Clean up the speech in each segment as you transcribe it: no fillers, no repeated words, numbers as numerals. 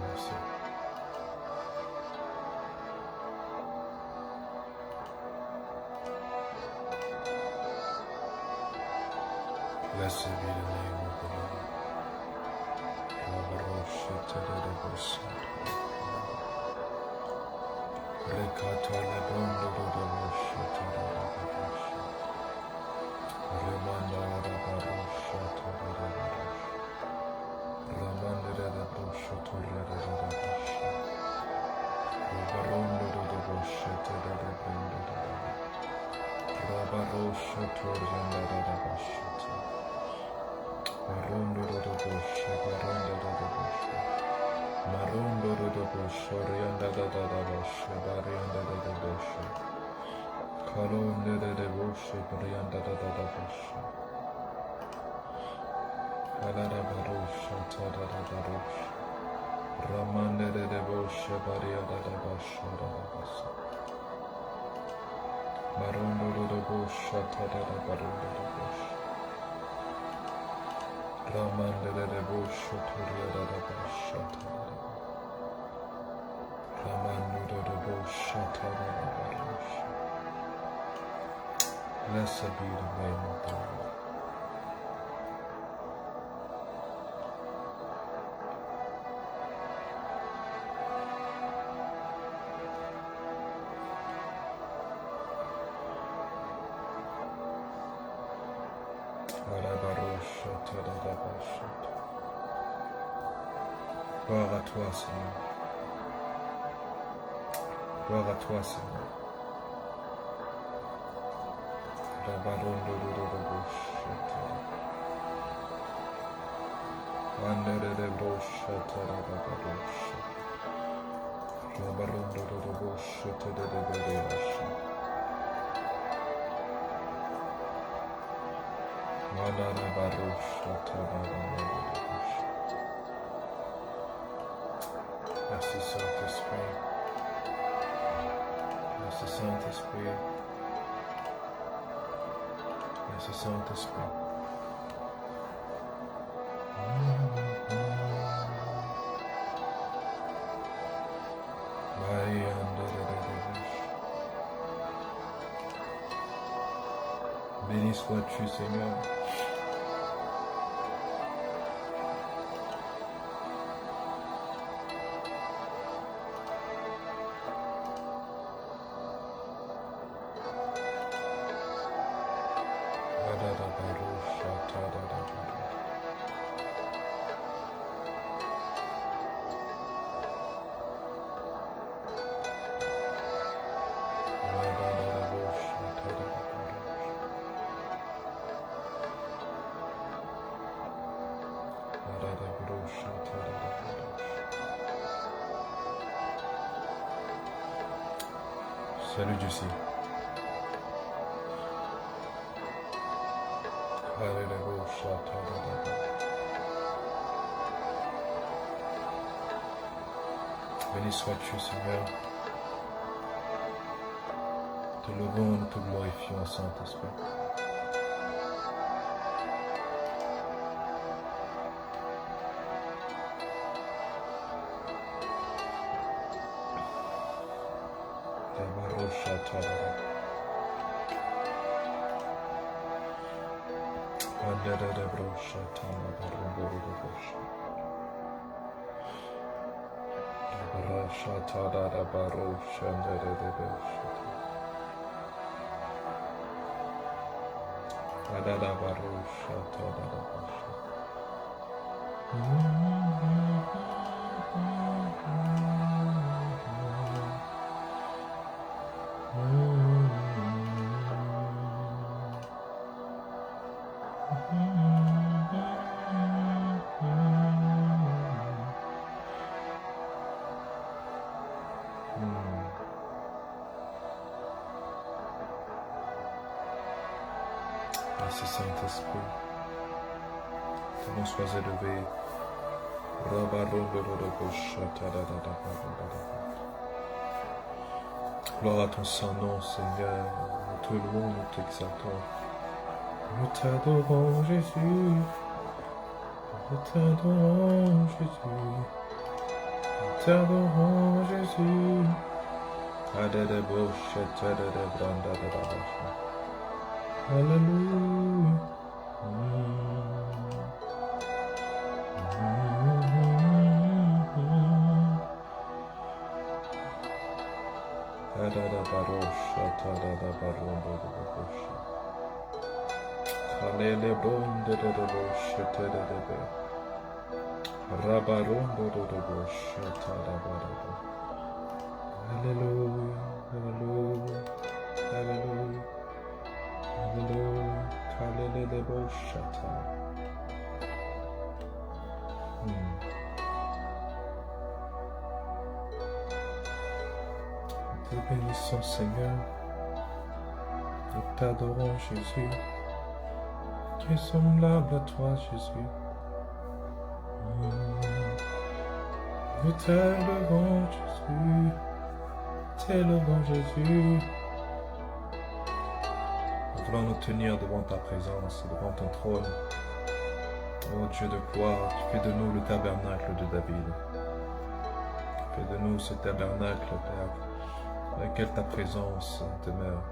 Merci. Blessed be the name of the Lord. Marondo do bosho, rianda da bosho, barianda da bosho, kalonde de bosho, barianda da bosho, kalada barosho, tada da barosho, ramande de bosho, barianda da bosho, da bosho, marondo do bosho, tada da barondo do bosho, ramande de bosho, toriada da bosho, tada. Blessed be the name of the Lord. Gloire à toi, Seigneur. Gloire à toi, Seigneur. Merci Saint-Esprit. Merci Saint-Esprit. Merci Saint-Esprit. Béni sois-tu, Seigneur. Salut Jussi. Béni sois-tu, Seigneur. Te louons, nous te glorifions, Saint-Esprit. Merci Saint-Esprit. Que l'on soit élevé. Gloire à ton Saint-Nom, Seigneur. Nous te louons, nous t'exaltons. Nous t'adorons, Jésus. Nous t'adorons, Jésus. t'adorons, Jésus. Alléluia. Hallelujah, hallelujah, hallelujah, hallelujah, hallelujah, Te bénissons, Seigneur, nous t'adorons, Jésus, qui est semblable à toi, Jésus. Nous t'élevons, Jésus, t'élevons, Jésus. Nous voulons nous tenir devant ta présence, devant ton trône. Ô Dieu de gloire, tu fais de nous le tabernacle de David. Fais de nous ce tabernacle, Père, dans lequel ta présence demeure.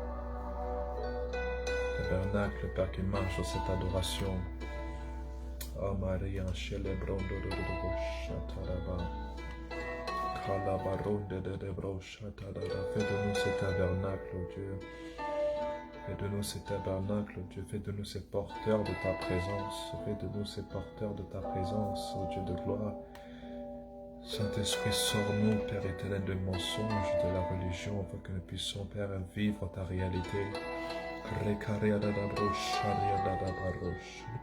Tabernacle, Père, qui marche dans cette adoration. Oh Maria, célébron de fais de nous ce tabernacle, oh Dieu. Fais de nous ce tabernacle, oh Dieu. Fais de nous ces porteurs de ta présence. Fais de nous ces porteurs de ta présence, oh Dieu de gloire. Saint-Esprit, sors-nous, Père éternel, de mensonges, de la religion, afin que nous puissions, Père, vivre ta réalité. Nous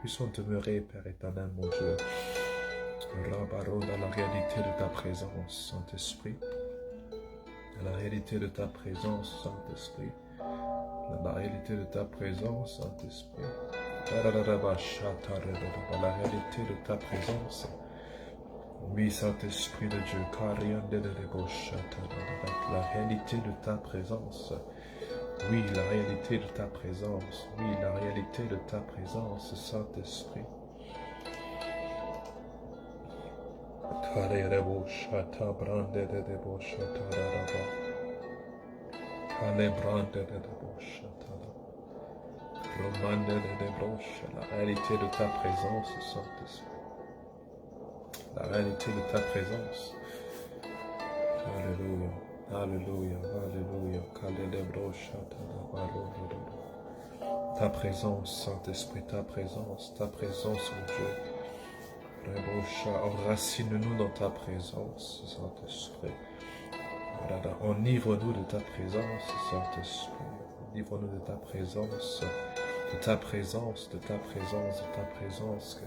puissions demeurer, Père éternel, mon Dieu, dans la réalité de ta présence, Saint-Esprit. Dans la réalité de ta présence, Saint-Esprit. Dans la réalité de ta présence, Saint-Esprit. Dans la réalité de ta présence. Oui, Saint-Esprit de Dieu. La réalité de ta présence. Oui, la réalité de ta présence. Oui, la réalité de ta présence, Saint-Esprit. La réalité de ta présence, Saint-Esprit. La réalité de ta présence. Alléluia. Alléluia, alléluia. Ta présence, Saint-Esprit, ta présence, mon Dieu. Enracine-nous dans ta présence, Saint-Esprit. Enivre-nous de ta présence, Saint-Esprit. Enivre-nous de ta présence, de ta présence, de ta présence, de ta présence. Que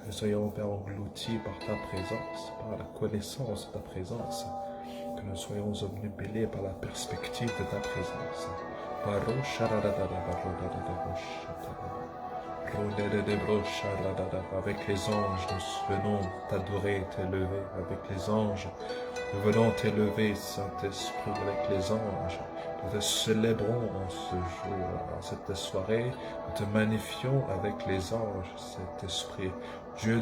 nous soyons, Père, engloutis par ta présence, par la connaissance de ta présence. Que nous soyons obnubilés par la perspective de ta présence. Avec les anges, nous venons t'adorer, t'élever. Avec les anges, nous venons t'élever, Saint-Esprit. Avec les anges, nous te célébrons en ce jour, en cette soirée. Nous te magnifions avec les anges, Saint-Esprit. Dieu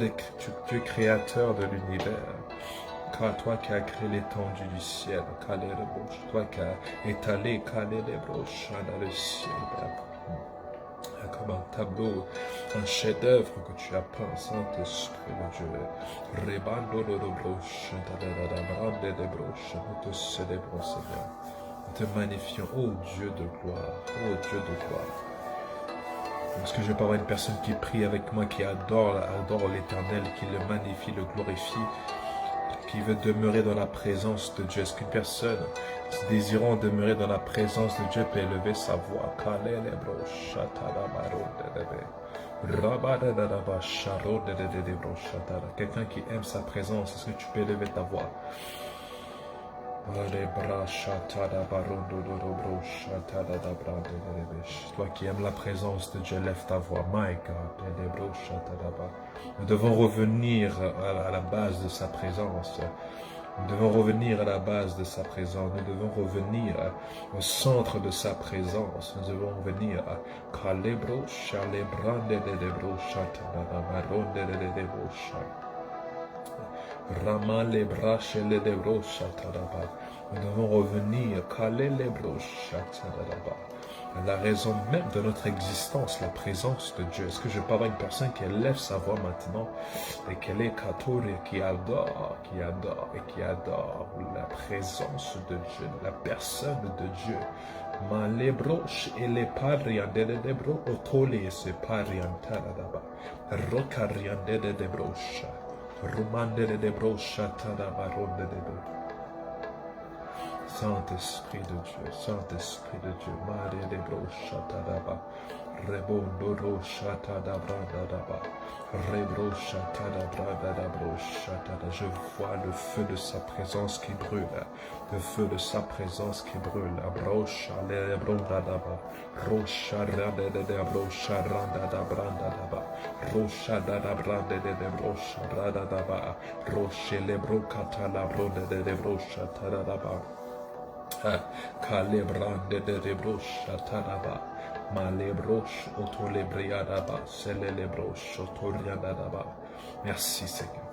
créateur de l'univers. Car toi qui as créé l'étendue du ciel, toi qui as étalé dans le ciel, comme un tableau, un chef-d'œuvre que tu as peint, Saint-Esprit de Dieu. Nous te célébrons, Seigneur. Nous te magnifions, ô Dieu de gloire, ô Dieu de gloire. Est-ce que je peux avoir une personne qui prie avec moi, qui adore l'Éternel, qui le magnifie, le glorifie, qui veut demeurer dans la présence de Dieu? Est-ce qu'une personne désirant demeurer dans la présence de Dieu peut élever sa voix? Quelqu'un qui aime sa présence, est-ce que tu peux élever ta voix? Toi qui aimes la présence de Dieu, lève ta voix. My God. Nous devons revenir à la base de sa présence. Nous devons revenir à la base de sa présence. Nous devons revenir au centre de sa présence. Nous devons revenir à Rama les bras chez les débros, Shataraba. Nous devons revenir, caler les bros, Shataraba. La raison même de notre existence, la présence de Dieu. Est-ce que je parle à une personne qui élève sa voix maintenant et qu'elle est catholique, qui adore et qui adore la présence de Dieu, la personne de Dieu. Ma les broches et les parian de debro otole se parian taradaba. Rocarian de brocha. Romande de brocha tadaba ronde de brocha. Saint-Esprit de Dieu, Saint-Esprit de Dieu, Marie de Broshatadaba, Rebondo Roshatadabradadaba, Rebroshatadabradadabrochatada. Je vois le feu de sa présence qui brûle, le feu de sa présence qui brûle, Brosha Lebrondadaba, Rosha Radadabrocha Randadabrandadaba, Rosha Dadabrandadabrocha Radadaba, Roche Lebrocatalabrode de Broshatadaba. Calebrande de rebroche taraba, malebroche autolebriadaba, celebroche autoriadaba. Merci Seigneur.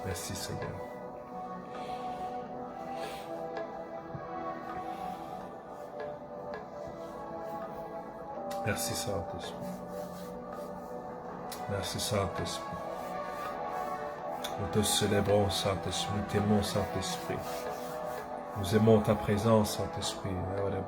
Merci Seigneur. Merci Saint-Esprit. Merci Saint-Esprit. Nous te célébrons Saint-Esprit, nous t'aimons Saint-Esprit. Nous aimons ta présence, Saint-Esprit. Mon Dieu.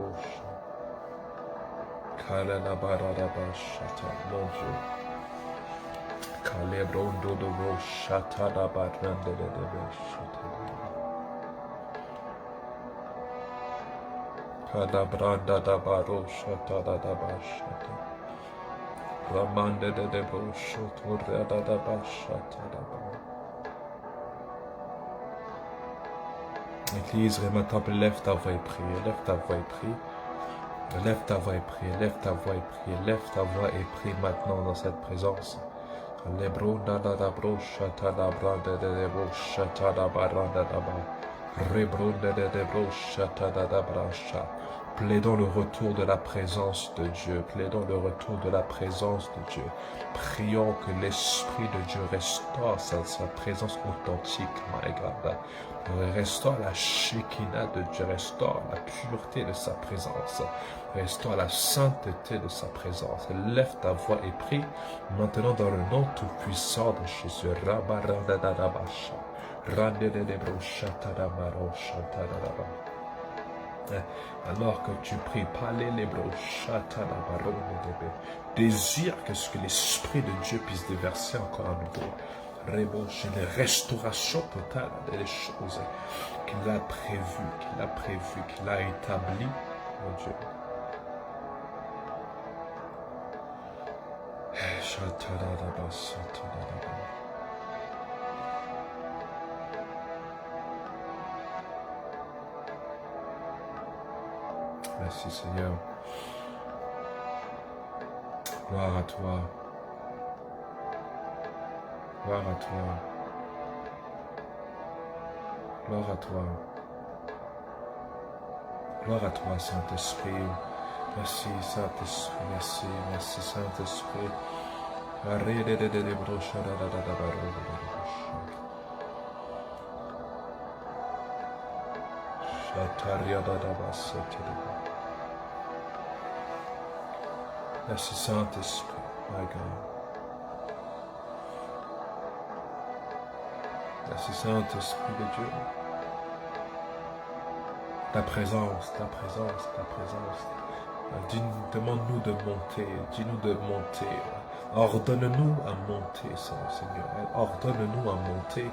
Église, maintenant, lève ta voix et prie, lève ta voix et prie, lève ta voix et prie, lève ta voix et prie, lève ta voix et prie maintenant dans cette présence. Plaidons le retour de la présence de Dieu. Plaidons le retour de la présence de Dieu. Prions que l'Esprit de Dieu restaure sa présence authentique, my God. Restaure la Shekinah de Dieu. Restaure la pureté de sa présence. Restaure la sainteté de sa présence. Lève ta voix et prie maintenant dans le nom tout-puissant de Jésus. Alors que tu pries, désire que ce que l'Esprit de Dieu puisse déverser encore à nouveau. Une restauration totale des choses qu'il a prévues, qu'il a établies, mon Dieu. Merci Seigneur. Gloire à toi. Gloire à toi. Gloire à toi. Gloire à toi, Saint-Esprit. Merci, Saint-Esprit. Merci, merci, Saint-Esprit. Merci, Saint-Esprit, my God. Merci, Saint-Esprit de Dieu. Ta présence, ta présence, ta présence. Demande-nous de monter, dis-nous de monter. Ordonne-nous à monter, Seigneur. Ordonne-nous à monter.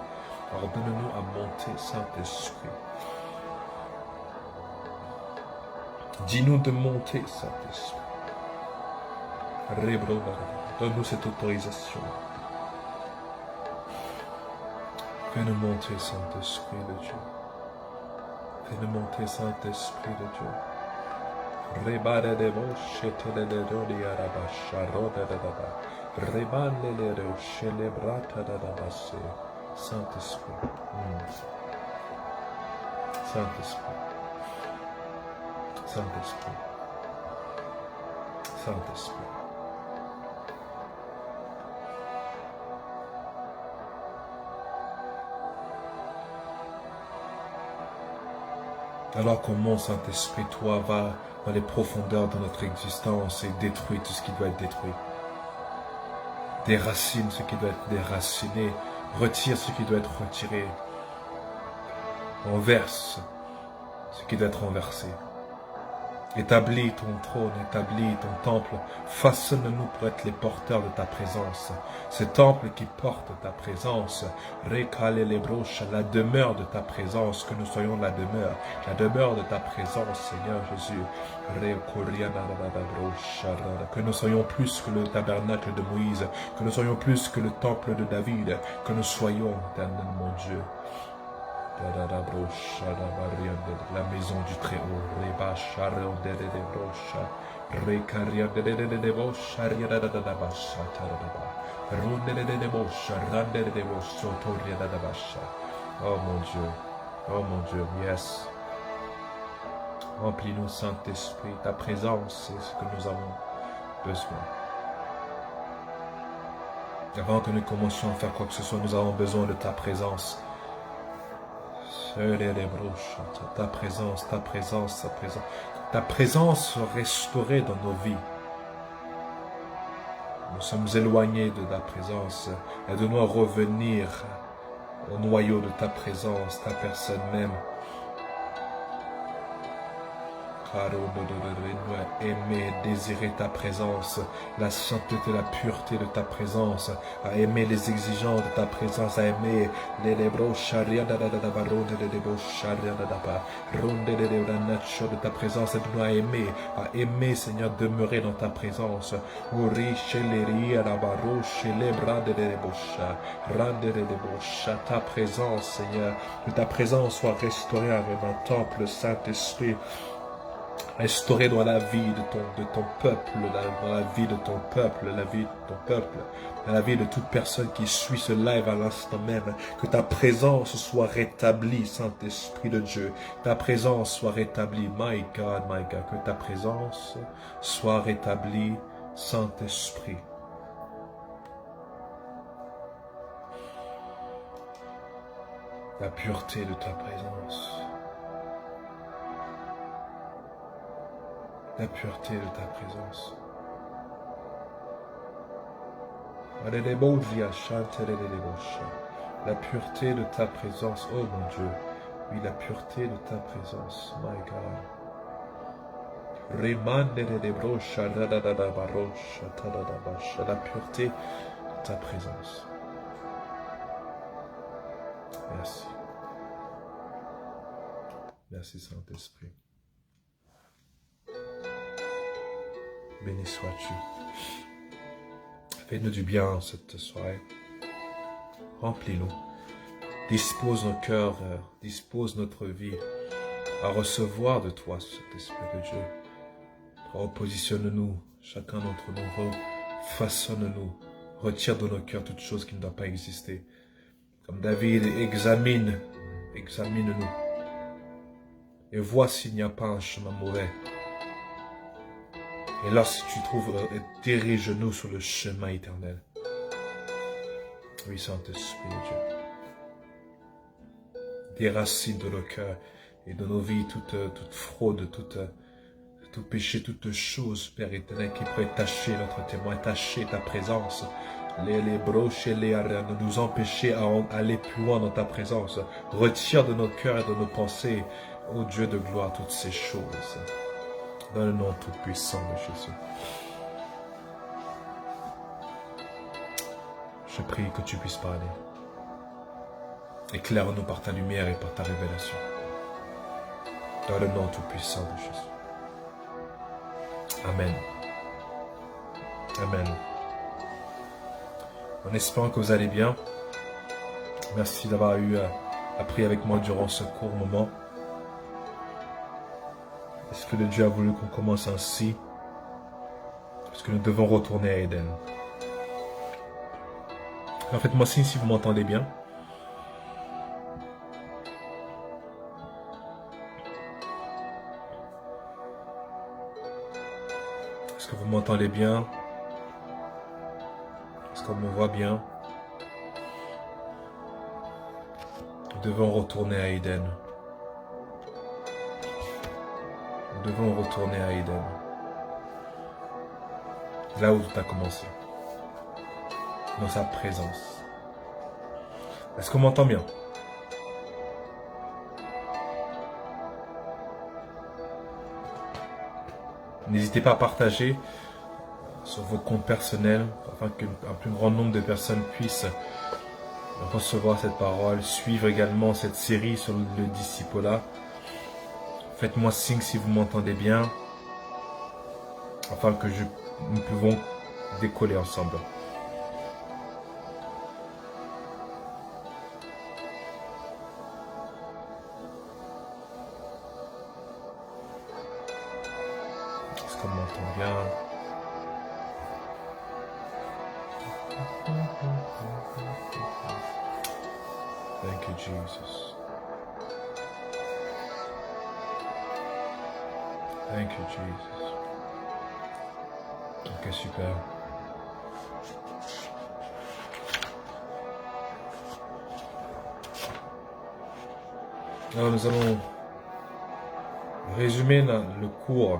Ordonne-nous à monter, Saint-Esprit. Dis-nous de monter, Saint-Esprit. Donne-nous cette autorisation. Fais-nous monter, Saint-Esprit de Dieu. Fais-nous monter, Saint-Esprit de Dieu. Saint-Esprit. Saint-Esprit. Saint-Esprit. Saint-Esprit. Alors que mon Saint-Esprit, toi, va dans les profondeurs de notre existence et détruit tout ce qui doit être détruit. Déracine ce qui doit être déraciné, retire ce qui doit être retiré, renverse ce qui doit être renversé. Établis ton trône, établis ton temple, façonne-nous pour être les porteurs de ta présence. Ce temple qui porte ta présence, recale les broches, la demeure de ta présence, que nous soyons la demeure de ta présence, Seigneur Jésus. Que nous soyons plus que le tabernacle de Moïse, que nous soyons plus que le temple de David, que nous soyons, éternel mon Dieu, la maison du Très-Haut, oh mon Dieu, oh mon Dieu, yes. Remplis-nous, Saint-Esprit, ta présence, c'est ce que nous avons besoin. Avant que nous commencions à faire quoi que ce soit, nous avons besoin de ta présence. Ta présence, ta présence, ta présence. Ta présence restaurée dans nos vies. Nous sommes éloignés de ta présence. Aide-nous à revenir au noyau de ta présence, ta personne même. Aimer, désirer ta présence, la sainteté, la pureté de ta présence, à aimer les exigences de ta présence, à aimer les de ta présence, aide-nous à aimer, Seigneur, demeurer dans ta présence. Ta présence, Seigneur, que ta présence soit restaurée avec un temple, Saint-Esprit. Restaurer dans la vie de ton peuple, dans la vie de ton peuple, dans la vie de toute personne qui suit ce live à l'instant même. Que ta présence soit rétablie, Saint-Esprit de Dieu. Ta présence soit rétablie, my God, que ta présence soit rétablie, Saint-Esprit. La pureté de ta présence. La pureté de ta présence. La pureté de ta présence, oh mon Dieu. Oui, la pureté de ta présence, my God. La pureté de ta présence. Merci. Merci Saint-Esprit. Béni sois-tu. Fais-nous du bien cette soirée. Remplis-nous. Dispose nos cœurs, dispose notre vie à recevoir de toi cet Esprit de Dieu. Repositionne-nous, chacun d'entre nous, façonne-nous. Retire de nos cœurs toute chose qui ne doit pas exister. Comme David, examine-nous. Et vois s'il n'y a pas un chemin mauvais. Et lorsque tu trouves, dirige-nous sur le chemin éternel. Oui, Saint-Esprit de Dieu. Déracine de nos cœurs et de nos vies toute fraude, tout péché, toute chose, Père éternel, qui pourrait tacher notre témoin, tacher ta présence. Les broches et les arènes, nous empêcher à aller plus loin dans ta présence. Retire de nos cœurs et de nos pensées, ô Dieu de gloire, toutes ces choses. Dans le nom tout-puissant de Jésus. Je prie que tu puisses parler. Éclaire-nous par ta lumière et par ta révélation. Dans le nom tout-puissant de Jésus. Amen. Amen. En espérant que vous allez bien. Merci d'avoir appris avec moi durant ce court moment. Est-ce que le Dieu a voulu qu'on commence ainsi? Parce que nous devons retourner à Éden. Alors faites-moi signe si vous m'entendez bien. Est-ce que vous m'entendez bien? Est-ce qu'on me voit bien? Nous devons retourner à Éden. nous devons retourner à Éden. Là où tout a commencé. Dans sa présence. Est-ce qu'on m'entend bien? N'hésitez pas à partager sur vos comptes personnels afin qu'un plus grand nombre de personnes puissent recevoir cette parole, suivre également cette série sur le discipolat. Faites-moi signe si vous m'entendez bien afin que nous pouvons décoller ensemble. Est-ce qu'on m'entend bien? Thank you, Jesus. Thank you, Jesus. Ok, super. Alors, nous allons résumer le cours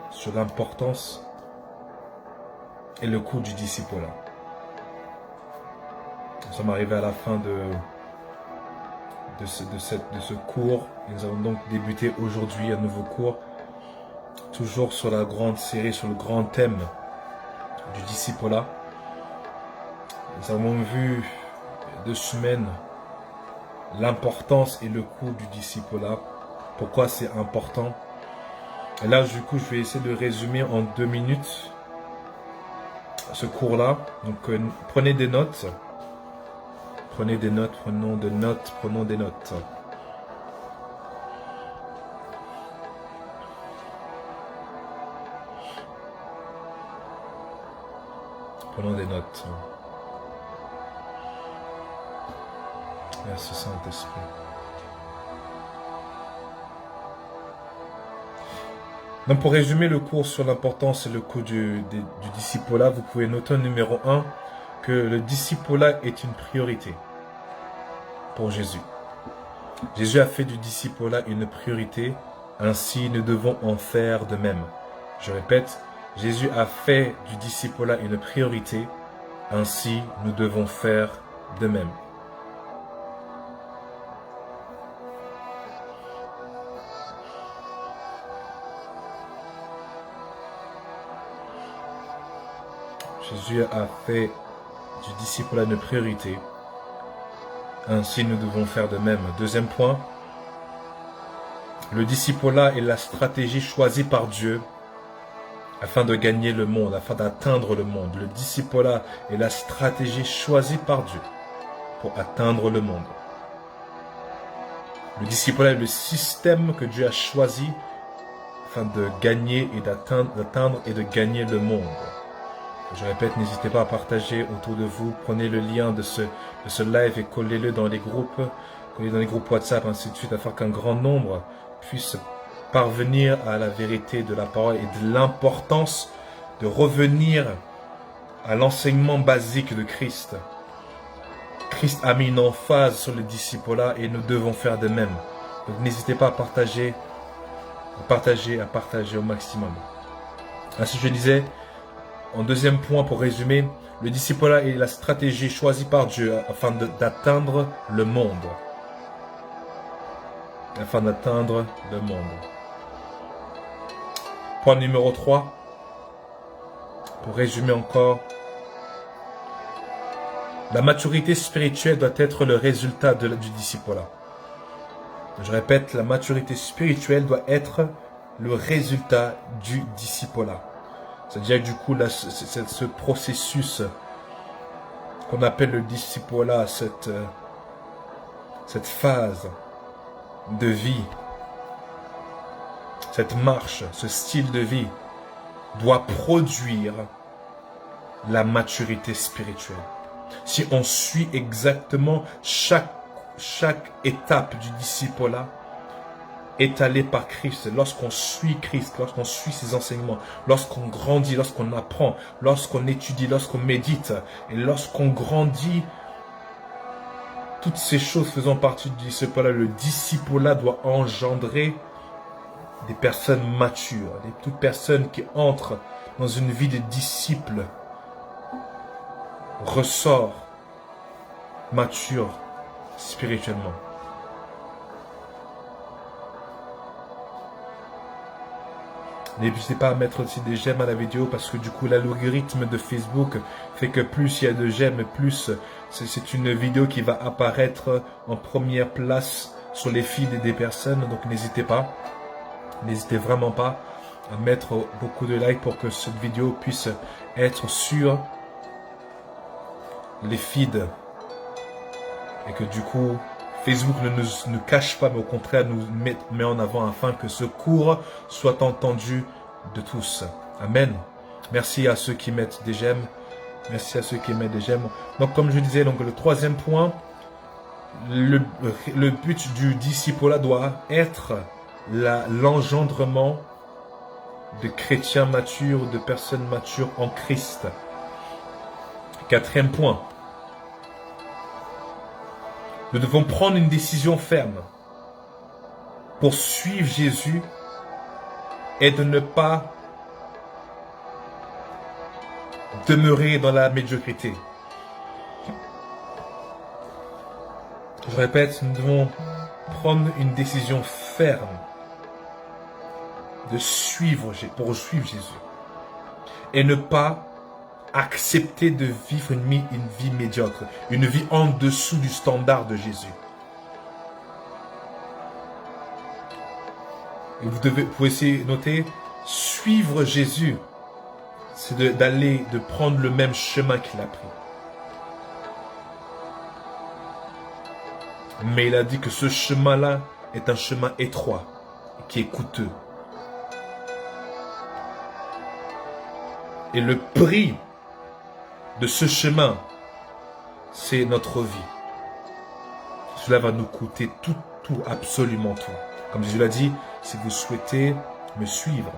sur l'importance et le coût du discipolat. Nous sommes arrivés à la fin de ce cours. Et nous allons donc débuter aujourd'hui un nouveau cours, toujours sur la grande série, sur le grand thème du discipolat. Nous avons vu 2 semaines l'importance et le coût du discipolat, pourquoi c'est important. Et là, du coup, je vais essayer de résumer en 2 minutes ce cours-là. Donc, prenez des notes. Prenez des notes, prenons des notes. Prenons des notes. Merci Saint-Esprit. Donc pour résumer le cours sur l'importance et le coût du discipolat, vous pouvez noter au numéro 1 que le discipolat est une priorité pour Jésus. Jésus a fait du discipolat une priorité, ainsi nous devons en faire de même. Je répète, Jésus a fait du discipolat une priorité, ainsi nous devons faire de même. Jésus a fait du discipolat une priorité, ainsi nous devons faire de même. Deuxième point, le discipolat est la stratégie choisie par Dieu afin de gagner le monde, afin d'atteindre le monde. Le discipolat est la stratégie choisie par Dieu pour atteindre le monde. Le discipolat est le système que Dieu a choisi afin de gagner et d'atteindre et de gagner le monde. Je répète, n'hésitez pas à partager autour de vous. Prenez le lien de ce live et collez-le dans les groupes. Collez-le dans les groupes WhatsApp, ainsi de suite, afin qu'un grand nombre puisse parvenir à la vérité de la parole et de l'importance de revenir à l'enseignement basique de Christ. Christ a mis une emphase sur le discipolat et nous devons faire de même. Donc n'hésitez pas à partager au maximum. Ainsi je disais, en deuxième point pour résumer, le discipolat est la stratégie choisie par Dieu afin d'atteindre le monde. Afin d'atteindre le monde. Point numéro 3, pour résumer encore, la maturité spirituelle doit être le résultat du discipola. Je répète, la maturité spirituelle doit être le résultat du discipola. C'est-à-dire du coup, là, ce processus qu'on appelle le discipola, cette phase de vie, cette marche, ce style de vie doit produire la maturité spirituelle. Si on suit exactement chaque étape du discipolat étalée par Christ, lorsqu'on suit Christ, lorsqu'on suit ses enseignements, lorsqu'on grandit, lorsqu'on apprend, lorsqu'on étudie, lorsqu'on médite et lorsqu'on grandit, toutes ces choses faisant partie du discipolat, le discipolat doit engendrer des personnes matures, toute personne qui entre dans une vie de disciple ressort mature spirituellement. N'hésitez pas à mettre aussi des j'aime à la vidéo parce que du coup l'algorithme de Facebook fait que plus il y a de j'aime, plus c'est une vidéo qui va apparaître en première place sur les feeds des personnes. Donc n'hésitez pas, n'hésitez vraiment pas à mettre beaucoup de likes pour que cette vidéo puisse être sur les feeds et que du coup Facebook ne nous cache pas, mais au contraire nous met en avant afin que ce cours soit entendu de tous. Amen. Merci à ceux qui mettent des j'aime. Merci à ceux qui mettent des j'aime. Donc comme je disais, donc le troisième point, le but du disciple doit être l'engendrement de chrétiens matures, de personnes matures en Christ. Quatrième point. Nous devons prendre une décision ferme pour suivre Jésus et de ne pas demeurer dans la médiocrité. Je répète, nous devons prendre une décision ferme pour suivre Jésus et ne pas accepter de vivre une vie médiocre, une vie en dessous du standard de Jésus. Et vous pouvez essayer de noter, suivre Jésus, c'est de prendre le même chemin qu'il a pris. Mais il a dit que ce chemin-là est un chemin étroit, qui est coûteux. Et le prix de ce chemin, c'est notre vie. Cela va nous coûter tout, absolument tout. Comme Jésus l'a dit, si vous souhaitez me suivre.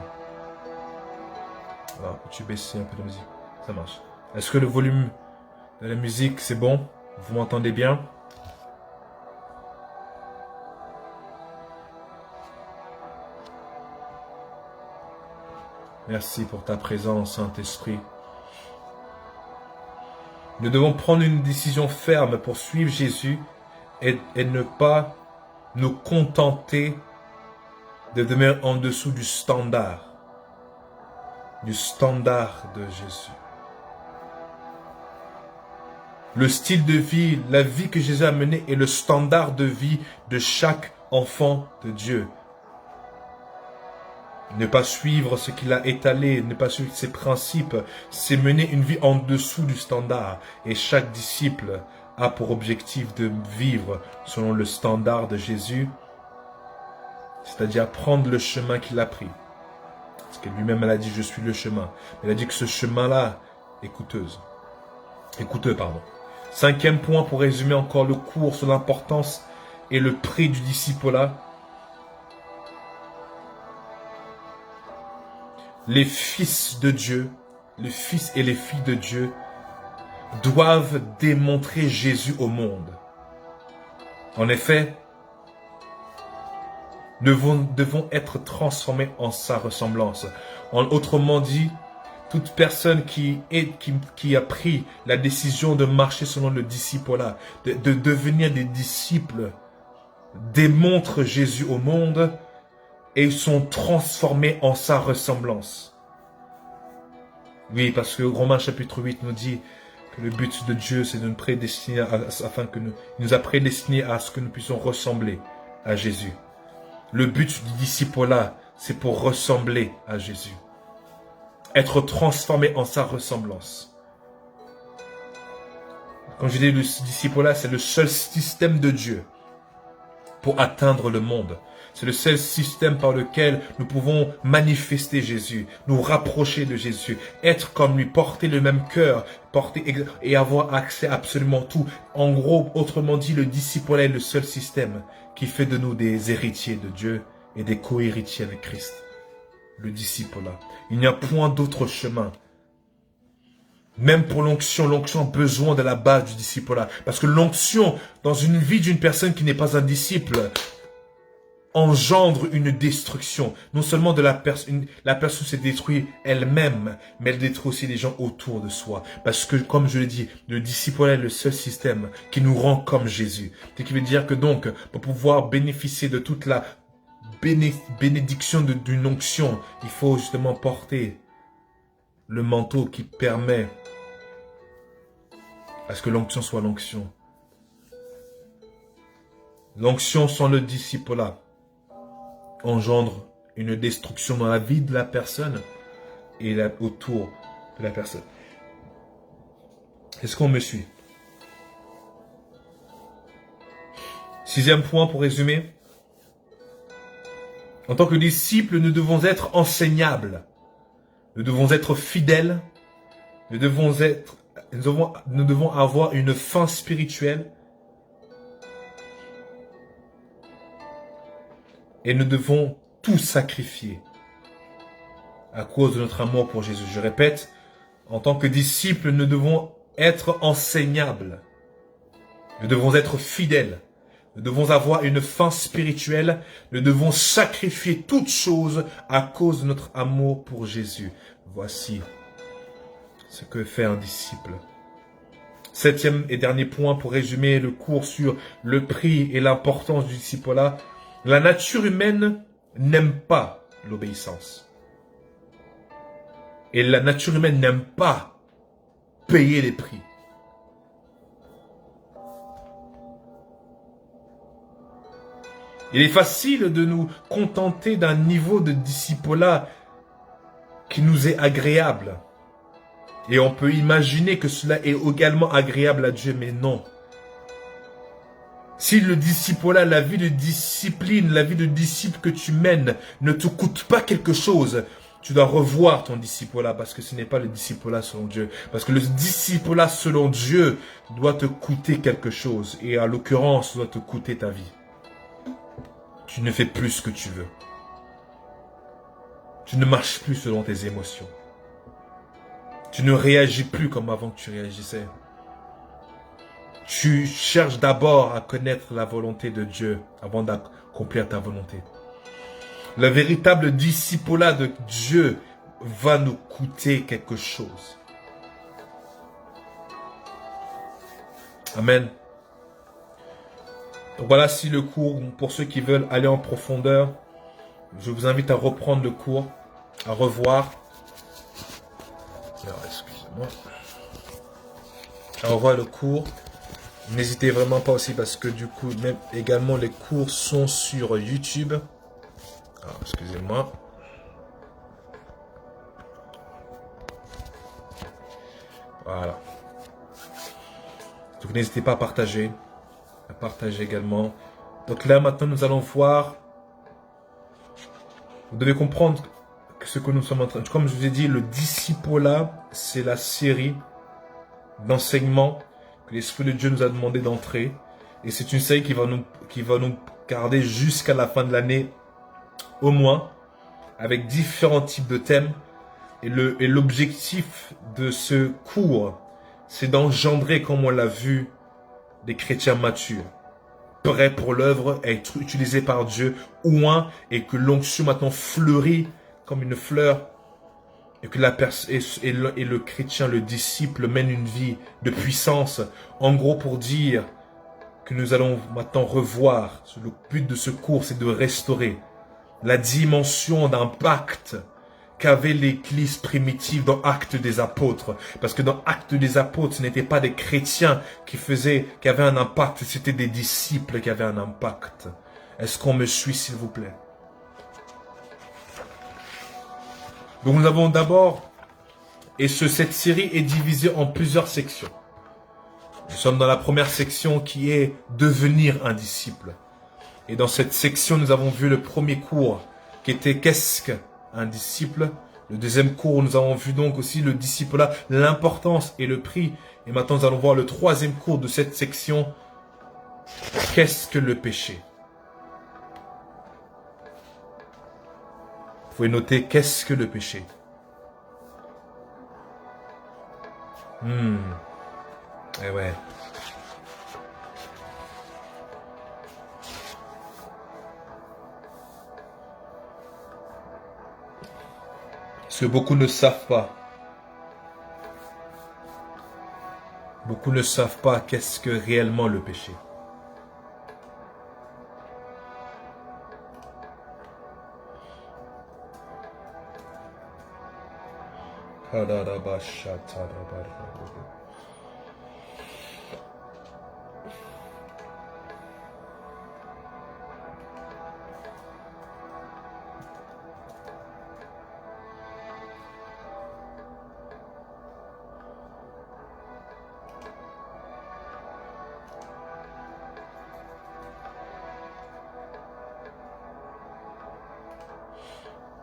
Alors, peux-tu baisser un peu la musique? Ça marche. Est-ce que le volume de la musique, c'est bon? Vous m'entendez bien? Merci pour ta présence, Saint-Esprit. Nous devons prendre une décision ferme pour suivre Jésus et ne pas nous contenter de demeurer en dessous du standard de Jésus. Le style de vie, la vie que Jésus a menée est le standard de vie de chaque enfant de Dieu. Ne pas suivre ce qu'il a étalé, ne pas suivre ses principes, c'est mener une vie en dessous du standard. Et chaque disciple a pour objectif de vivre selon le standard de Jésus, c'est-à-dire prendre le chemin qu'il a pris. Parce que lui-même, il a dit, je suis le chemin. Il a dit que ce chemin-là est coûteux. Cinquième point, pour résumer encore le cours sur l'importance et le prix du disciple-là. Les fils de Dieu, les fils et les filles de Dieu doivent démontrer Jésus au monde. En effet, nous devons être transformés en sa ressemblance. Autrement dit, toute personne qui a pris la décision de marcher selon le disciple-là, de devenir des disciples, démontre Jésus au monde et ils sont transformés en sa ressemblance. Oui, parce que Romains chapitre 8 nous dit que le but de Dieu, c'est de nous prédestiner il nous a prédestinés à ce que nous puissions ressembler à Jésus. Le but du disciple-là, c'est pour ressembler à Jésus. Être transformé en sa ressemblance. Comme je dis, le disciple-là, c'est le seul système de Dieu pour atteindre le monde. C'est le seul système par lequel nous pouvons manifester Jésus, nous rapprocher de Jésus, être comme lui, porter le même cœur, et avoir accès à absolument tout. En gros, autrement dit, le disciple est le seul système qui fait de nous des héritiers de Dieu et des co-héritiers avec Christ. Le disciple là. Il n'y a point d'autre chemin. Même pour l'onction a besoin de la base du disciple là. Parce que l'onction, dans une vie d'une personne qui n'est pas un disciple, engendre une destruction. Non seulement de la personne se détruit elle-même, mais elle détruit aussi les gens autour de soi. Parce que, comme je l'ai dit, le disciple est le seul système qui nous rend comme Jésus. Ce qui veut dire que donc, pour pouvoir bénéficier de toute la bénédiction d'une onction, il faut justement porter le manteau qui permet à ce que l'onction soit l'onction. L'onction sans le disciple-là engendre une destruction dans la vie de la personne et autour de la personne. Est-ce qu'on me suit? Sixième point pour résumer. En tant que disciples, nous devons être enseignables. Nous devons être fidèles. Nous devons avoir une faim spirituelle. Et nous devons tout sacrifier à cause de notre amour pour Jésus. Je répète, en tant que disciples, nous devons être enseignables. Nous devons être fidèles. Nous devons avoir une faim spirituelle. Nous devons sacrifier toutes choses à cause de notre amour pour Jésus. Voici ce que fait un disciple. Septième et dernier point pour résumer le cours sur le prix et l'importance du disciple-là. La nature humaine n'aime pas l'obéissance. Et la nature humaine n'aime pas payer les prix. Il est facile de nous contenter d'un niveau de disciple-là qui nous est agréable. Et on peut imaginer que cela est également agréable à Dieu, mais non. Si le disciple-là, la vie de discipline, la vie de disciple que tu mènes ne te coûte pas quelque chose, tu dois revoir ton disciple-là parce que ce n'est pas le disciple-là selon Dieu. Parce que le disciple-là selon Dieu doit te coûter quelque chose. Et à l'occurrence, doit te coûter ta vie. Tu ne fais plus ce que tu veux. Tu ne marches plus selon tes émotions. Tu ne réagis plus comme avant que tu réagissais. Tu cherches d'abord à connaître la volonté de Dieu avant d'accomplir ta volonté. Le véritable disciple-là de Dieu va nous coûter quelque chose. Amen. Donc voilà, si le cours, pour ceux qui veulent aller en profondeur, je vous invite à reprendre le cours, à revoir. Alors, excusez-moi. À revoir le cours. N'hésitez vraiment pas aussi parce que du coup, même également les cours sont sur YouTube. Alors, excusez-moi. Voilà. Donc n'hésitez pas à partager également. Donc là maintenant nous allons voir. Vous devez comprendre que ce que nous sommes en train. Comme je vous ai dit, le disciple-là, c'est la série d'enseignements que l'Esprit de Dieu nous a demandé d'entrer. Et c'est une série qui va nous garder jusqu'à la fin de l'année, au moins, avec différents types de thèmes. Et l'objectif de ce cours, c'est d'engendrer, comme on l'a vu, des chrétiens matures, prêts pour l'œuvre, à être utilisés par Dieu, et que l'onction maintenant fleurit comme une fleur. Et que le chrétien, le disciple, mène une vie de puissance. En gros, pour dire que nous allons maintenant revoir, le but de ce cours, c'est de restaurer la dimension d'impact qu'avait l'Église primitive dans Actes des Apôtres. Parce que dans Actes des Apôtres, ce n'étaient pas des chrétiens qui avaient un impact, c'était des disciples qui avaient un impact. Est-ce qu'on me suit, s'il vous plaît? Donc nous avons d'abord, cette série est divisée en plusieurs sections. Nous sommes dans la première section qui est devenir un disciple. Et dans cette section, nous avons vu le premier cours qui était qu'est-ce qu'un disciple. Le deuxième cours, nous avons vu donc aussi le disciple-là, l'importance et le prix. Et maintenant, nous allons voir le troisième cours de cette section. Qu'est-ce que le péché? Vous pouvez noter qu'est-ce que le péché. Eh ouais. Parce que beaucoup ne savent pas. Beaucoup ne savent pas qu'est-ce que réellement le péché.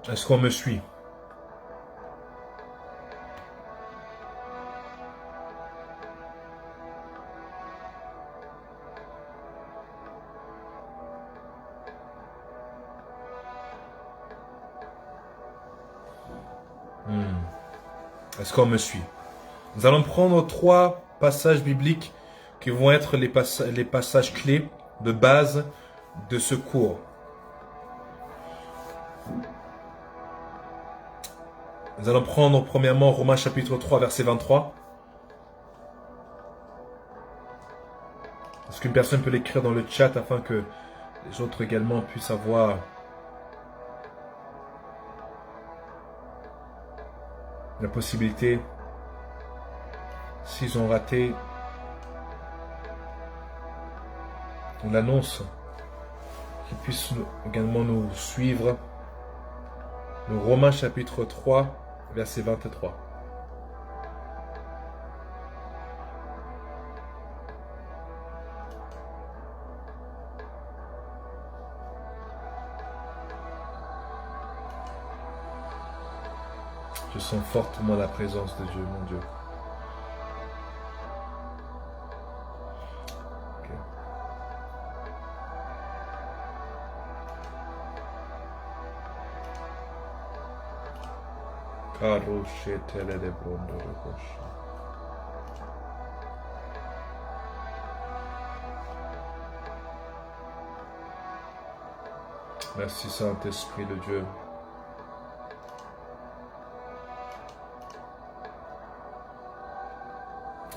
Est-ce qu'on me suit? Est-ce qu'on me suit? Nous allons prendre 3 passages bibliques qui vont être les passages clés de base de ce cours. Nous allons prendre premièrement Romains chapitre 3 verset 23. Est-ce qu'une personne peut l'écrire dans le chat afin que les autres également puissent avoir la possibilité, s'ils ont raté l'annonce, qu'ils puissent également nous suivre. Le Romains chapitre 3 verset 23. Je sens fortement la présence de Dieu, mon Dieu. Merci Saint-Esprit de Dieu.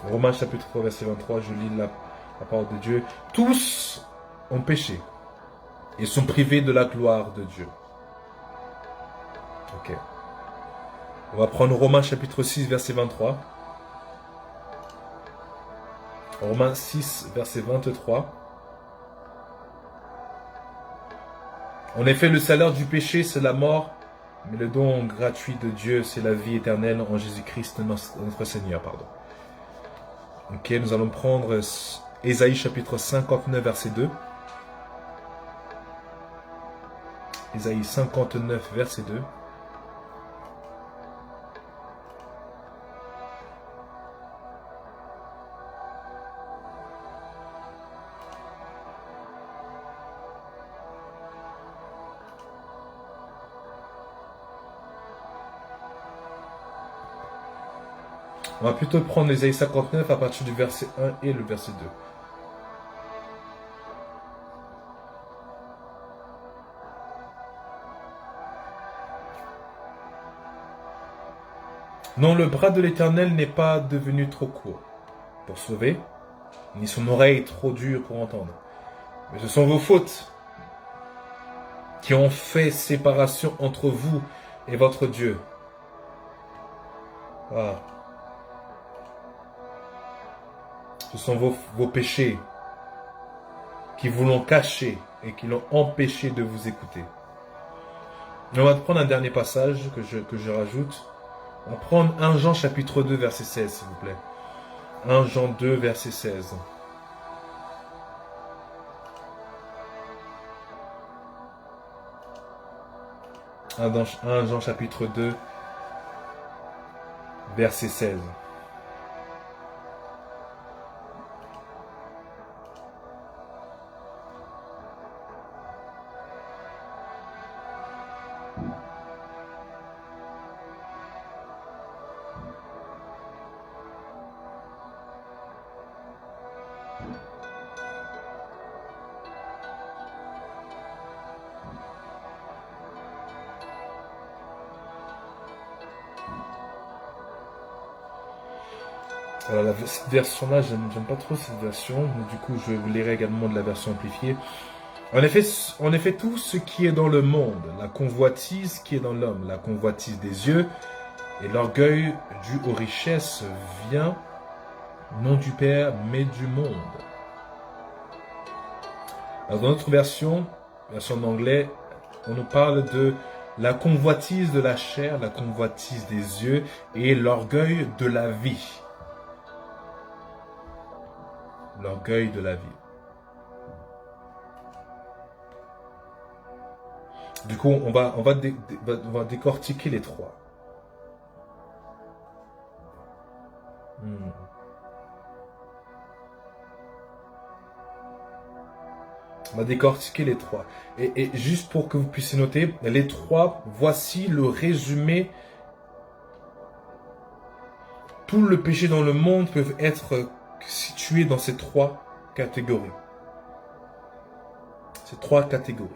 Romains chapitre 3 verset 23, je lis la parole de Dieu. Tous ont péché et sont privés de la gloire de Dieu. Ok. On va prendre Romains chapitre 6 verset 23. Romains 6 verset 23. En effet, le salaire du péché, c'est la mort, mais le don gratuit de Dieu, c'est la vie éternelle en Jésus-Christ, notre Seigneur. Ok, nous allons prendre Ésaïe chapitre 59, verset 2. Ésaïe 59, verset 2. On va plutôt prendre Ésaïe 59 à partir du verset 1 et le verset 2. Non, le bras de l'Éternel n'est pas devenu trop court pour sauver, ni son oreille trop dure pour entendre. Mais ce sont vos fautes qui ont fait séparation entre vous et votre Dieu. Ah. Ce sont vos péchés qui vous l'ont caché et qui l'ont empêché de vous écouter. On va prendre un dernier passage que je rajoute. On va prendre 1 Jean chapitre 2 verset 16 s'il vous plaît. 1 Jean 2 verset 16. 1 Jean chapitre 2 verset 16. Alors, cette version-là, j'aime pas trop cette version, mais du coup, je vous lirai également de la version amplifiée. En effet, tout ce qui est dans le monde, la convoitise qui est dans l'homme, la convoitise des yeux et l'orgueil dû aux richesses vient non du Père, mais du monde. Alors, dans notre version d'anglais, on nous parle de la convoitise de la chair, la convoitise des yeux et l'orgueil de la vie. L'orgueil de la vie. Du coup, on va décortiquer les trois. On va décortiquer les trois. Et juste pour que vous puissiez noter, les trois, voici le résumé. Tout le péché dans le monde peut être situé dans ces trois catégories. Ces trois catégories.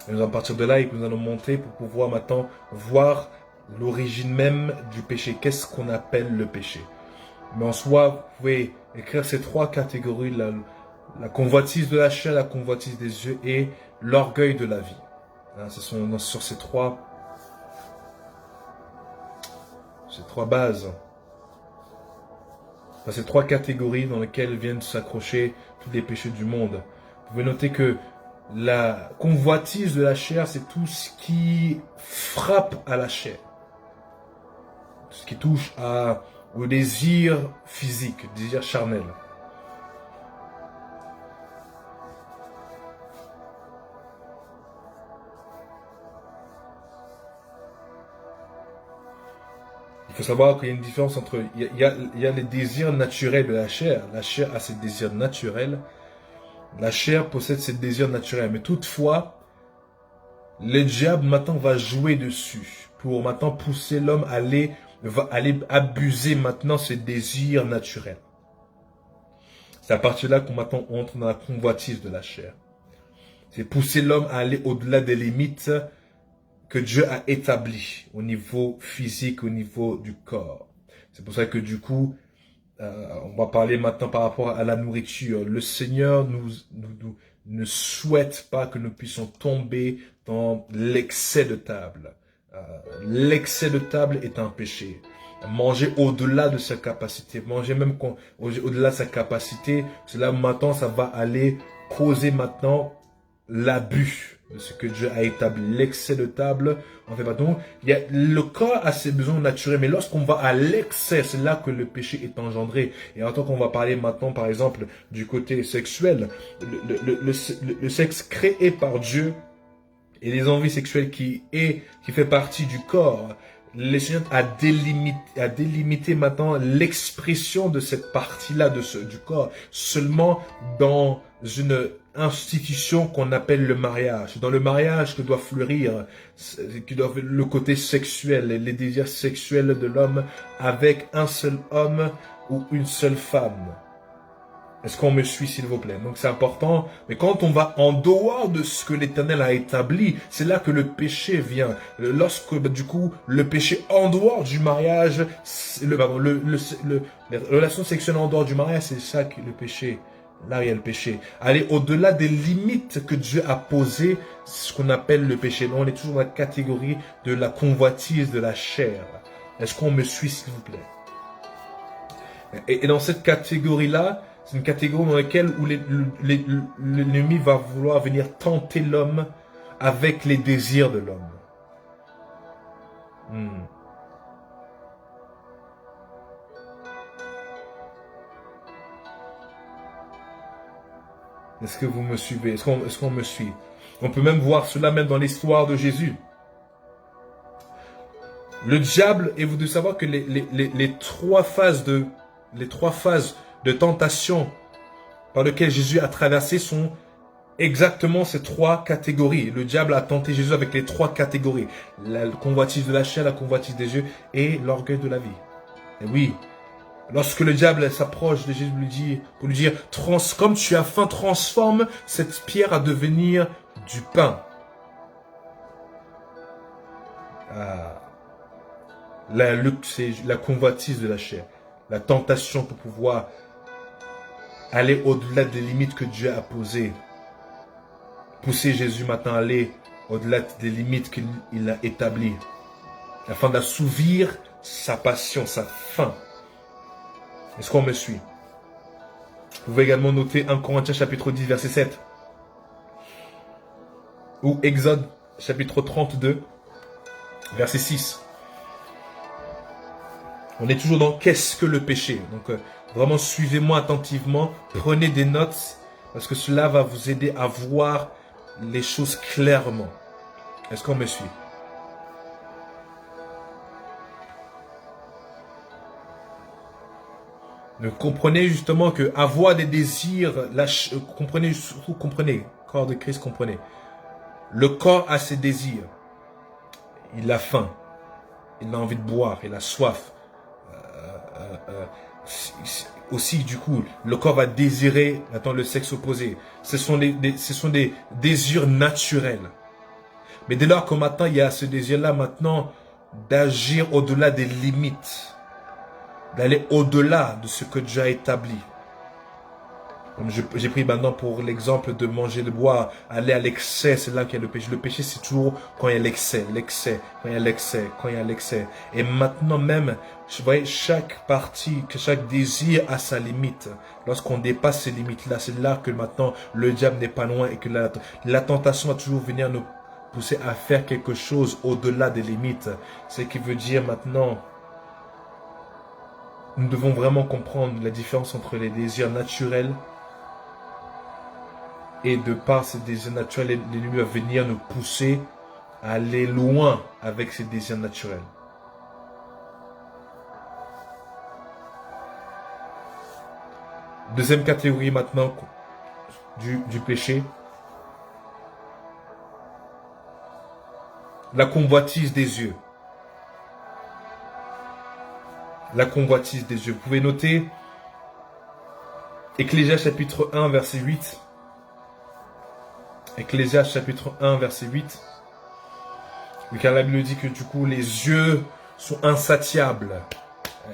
Et nous, à partir de là, nous allons monter pour pouvoir maintenant voir l'origine même du péché. Qu'est-ce qu'on appelle le péché? Mais en soi, vous pouvez écrire ces trois catégories, la convoitise de la chair, la convoitise des yeux et l'orgueil de la vie. Hein, ce sont sur ces trois bases, enfin, ces trois catégories dans lesquelles viennent s'accrocher tous les péchés du monde. Vous pouvez noter que la convoitise de la chair, c'est tout ce qui frappe à la chair. Tout ce qui touche au désir physique, au désir charnel. Il faut savoir qu'il y a une différence entre... Il y a les désirs naturels de la chair. La chair a ses désirs naturels. La chair possède ses désirs naturels. Mais toutefois, le diable maintenant va jouer dessus. Pour maintenant pousser l'homme à aller abuser maintenant ses désirs naturels. C'est à partir de là qu'on maintenant entre dans la convoitise de la chair. C'est pousser l'homme à aller au-delà des limites que Dieu a établies au niveau physique, au niveau du corps. C'est pour ça que du coup, on va parler maintenant par rapport à la nourriture. Le Seigneur ne souhaite pas que nous puissions tomber dans l'excès de table. L'excès de table est un péché. Manger au-delà de sa capacité, manger même au-delà de sa capacité, cela maintenant, ça va aller causer maintenant l'abus de ce que Dieu a établi. L'excès de table, en fait pas. Donc, le corps a ses besoins naturels, mais lorsqu'on va à l'excès, c'est là que le péché est engendré. Et en tant qu'on va parler maintenant, par exemple, du côté sexuel, le sexe créé par Dieu et les envies sexuelles qui fait partie du corps, le Seigneur a délimité maintenant l'expression de cette partie-là du corps seulement dans une institution qu'on appelle le mariage. Dans le mariage que doit fleurir le côté sexuel, les désirs sexuels de l'homme avec un seul homme ou une seule femme. Est-ce qu'on me suit, s'il vous plaît? Donc c'est important. Mais quand on va en dehors de ce que l'Éternel a établi, c'est là que le péché vient. Lorsque, du coup, le péché en dehors du mariage, les relations sexuelles en dehors du mariage, c'est ça que le péché. Là, il y a le péché. Aller au-delà des limites que Dieu a posées, c'est ce qu'on appelle le péché. Donc, on est toujours dans la catégorie de la convoitise de la chair. Est-ce qu'on me suit, s'il vous plaît? Et dans cette catégorie-là, c'est une catégorie dans laquelle l'ennemi va vouloir venir tenter l'homme avec les désirs de l'homme. Est-ce que vous me suivez? Est-ce qu'on me suit? On peut même voir cela même dans l'histoire de Jésus. Le diable, et vous devez savoir que les trois phases de tentation par lesquelles Jésus a traversé sont exactement ces trois catégories. Le diable a tenté Jésus avec les trois catégories. La convoitise de la chair, la convoitise des yeux et l'orgueil de la vie. Et oui, lorsque le diable s'approche de Jésus pour lui dire, comme tu as faim, transforme cette pierre à devenir du pain. La lutte, c'est la convoitise de la chair. la tentation pour pouvoir aller au-delà des limites que Dieu a posées. Pousser Jésus maintenant à aller au-delà des limites qu'il a établies, afin d'assouvir sa passion, sa faim. Est-ce qu'on me suit? Vous pouvez également noter 1 Corinthiens chapitre 10 verset 7. Ou Exode chapitre 32 verset 6. On est toujours dans qu'est-ce que le péché. Donc vraiment suivez-moi attentivement, prenez des notes, parce que cela va vous aider à voir les choses clairement. Est-ce qu'on me suit? Donc, comprenez justement que avoir des désirs, comprenez, corps de Christ, comprenez. Le corps a ses désirs. Il a faim. Il a envie de boire. Il a soif. Aussi, du coup, le corps va désirer maintenant le sexe opposé. Ce sont des désirs naturels. Mais dès lors que maintenant, il y a ce désir-là maintenant d'agir au-delà des limites, d'aller au-delà de ce que Dieu a établi. J'ai pris maintenant pour l'exemple de manger, de boire, aller à l'excès, c'est là qu'il y a le péché. Le péché, c'est toujours quand il y a l'excès, quand il y a l'excès. Et maintenant même, vous voyez, chaque partie, que chaque désir a sa limite. Lorsqu'on dépasse ces limites-là, c'est là que maintenant le diable n'est pas loin et que la tentation va toujours venir nous pousser à faire quelque chose au-delà des limites. Ce qui veut dire maintenant, nous devons vraiment comprendre la différence entre les désirs naturels et de par ces désirs naturels, l'ennemi va venir nous pousser à aller loin avec ces désirs naturels. Deuxième catégorie maintenant du péché. La convoitise des yeux. La convoitise des yeux. Vous pouvez noter Ecclésias chapitre 1 verset 8. Ecclésias chapitre 1 verset 8. Oui, car la Bible dit que du coup les yeux sont insatiables.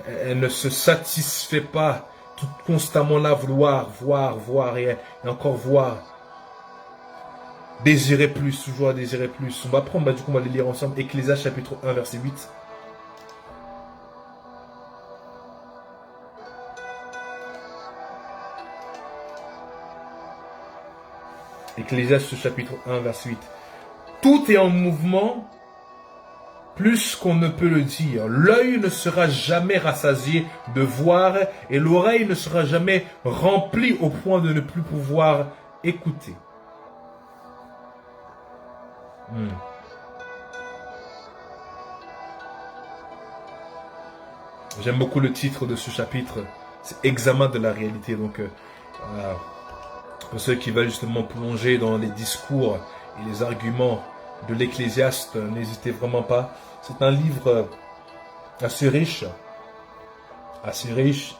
Elle ne se satisfait pas tout constamment là vouloir voir et encore voir. Désirer plus, toujours désirer plus. On va prendre, du coup on va les lire ensemble. Ecclésias chapitre 1 verset 8. Ecclésias chapitre 1 verset 8. Tout est en mouvement plus qu'on ne peut le dire. L'œil ne sera jamais rassasié de voir et l'oreille ne sera jamais remplie au point de ne plus pouvoir écouter. J'aime beaucoup le titre de ce chapitre. C'est Examen de la réalité. Donc, pour ceux qui veulent justement plonger dans les discours et les arguments de l'Ecclésiaste, n'hésitez vraiment pas. C'est un livre assez riche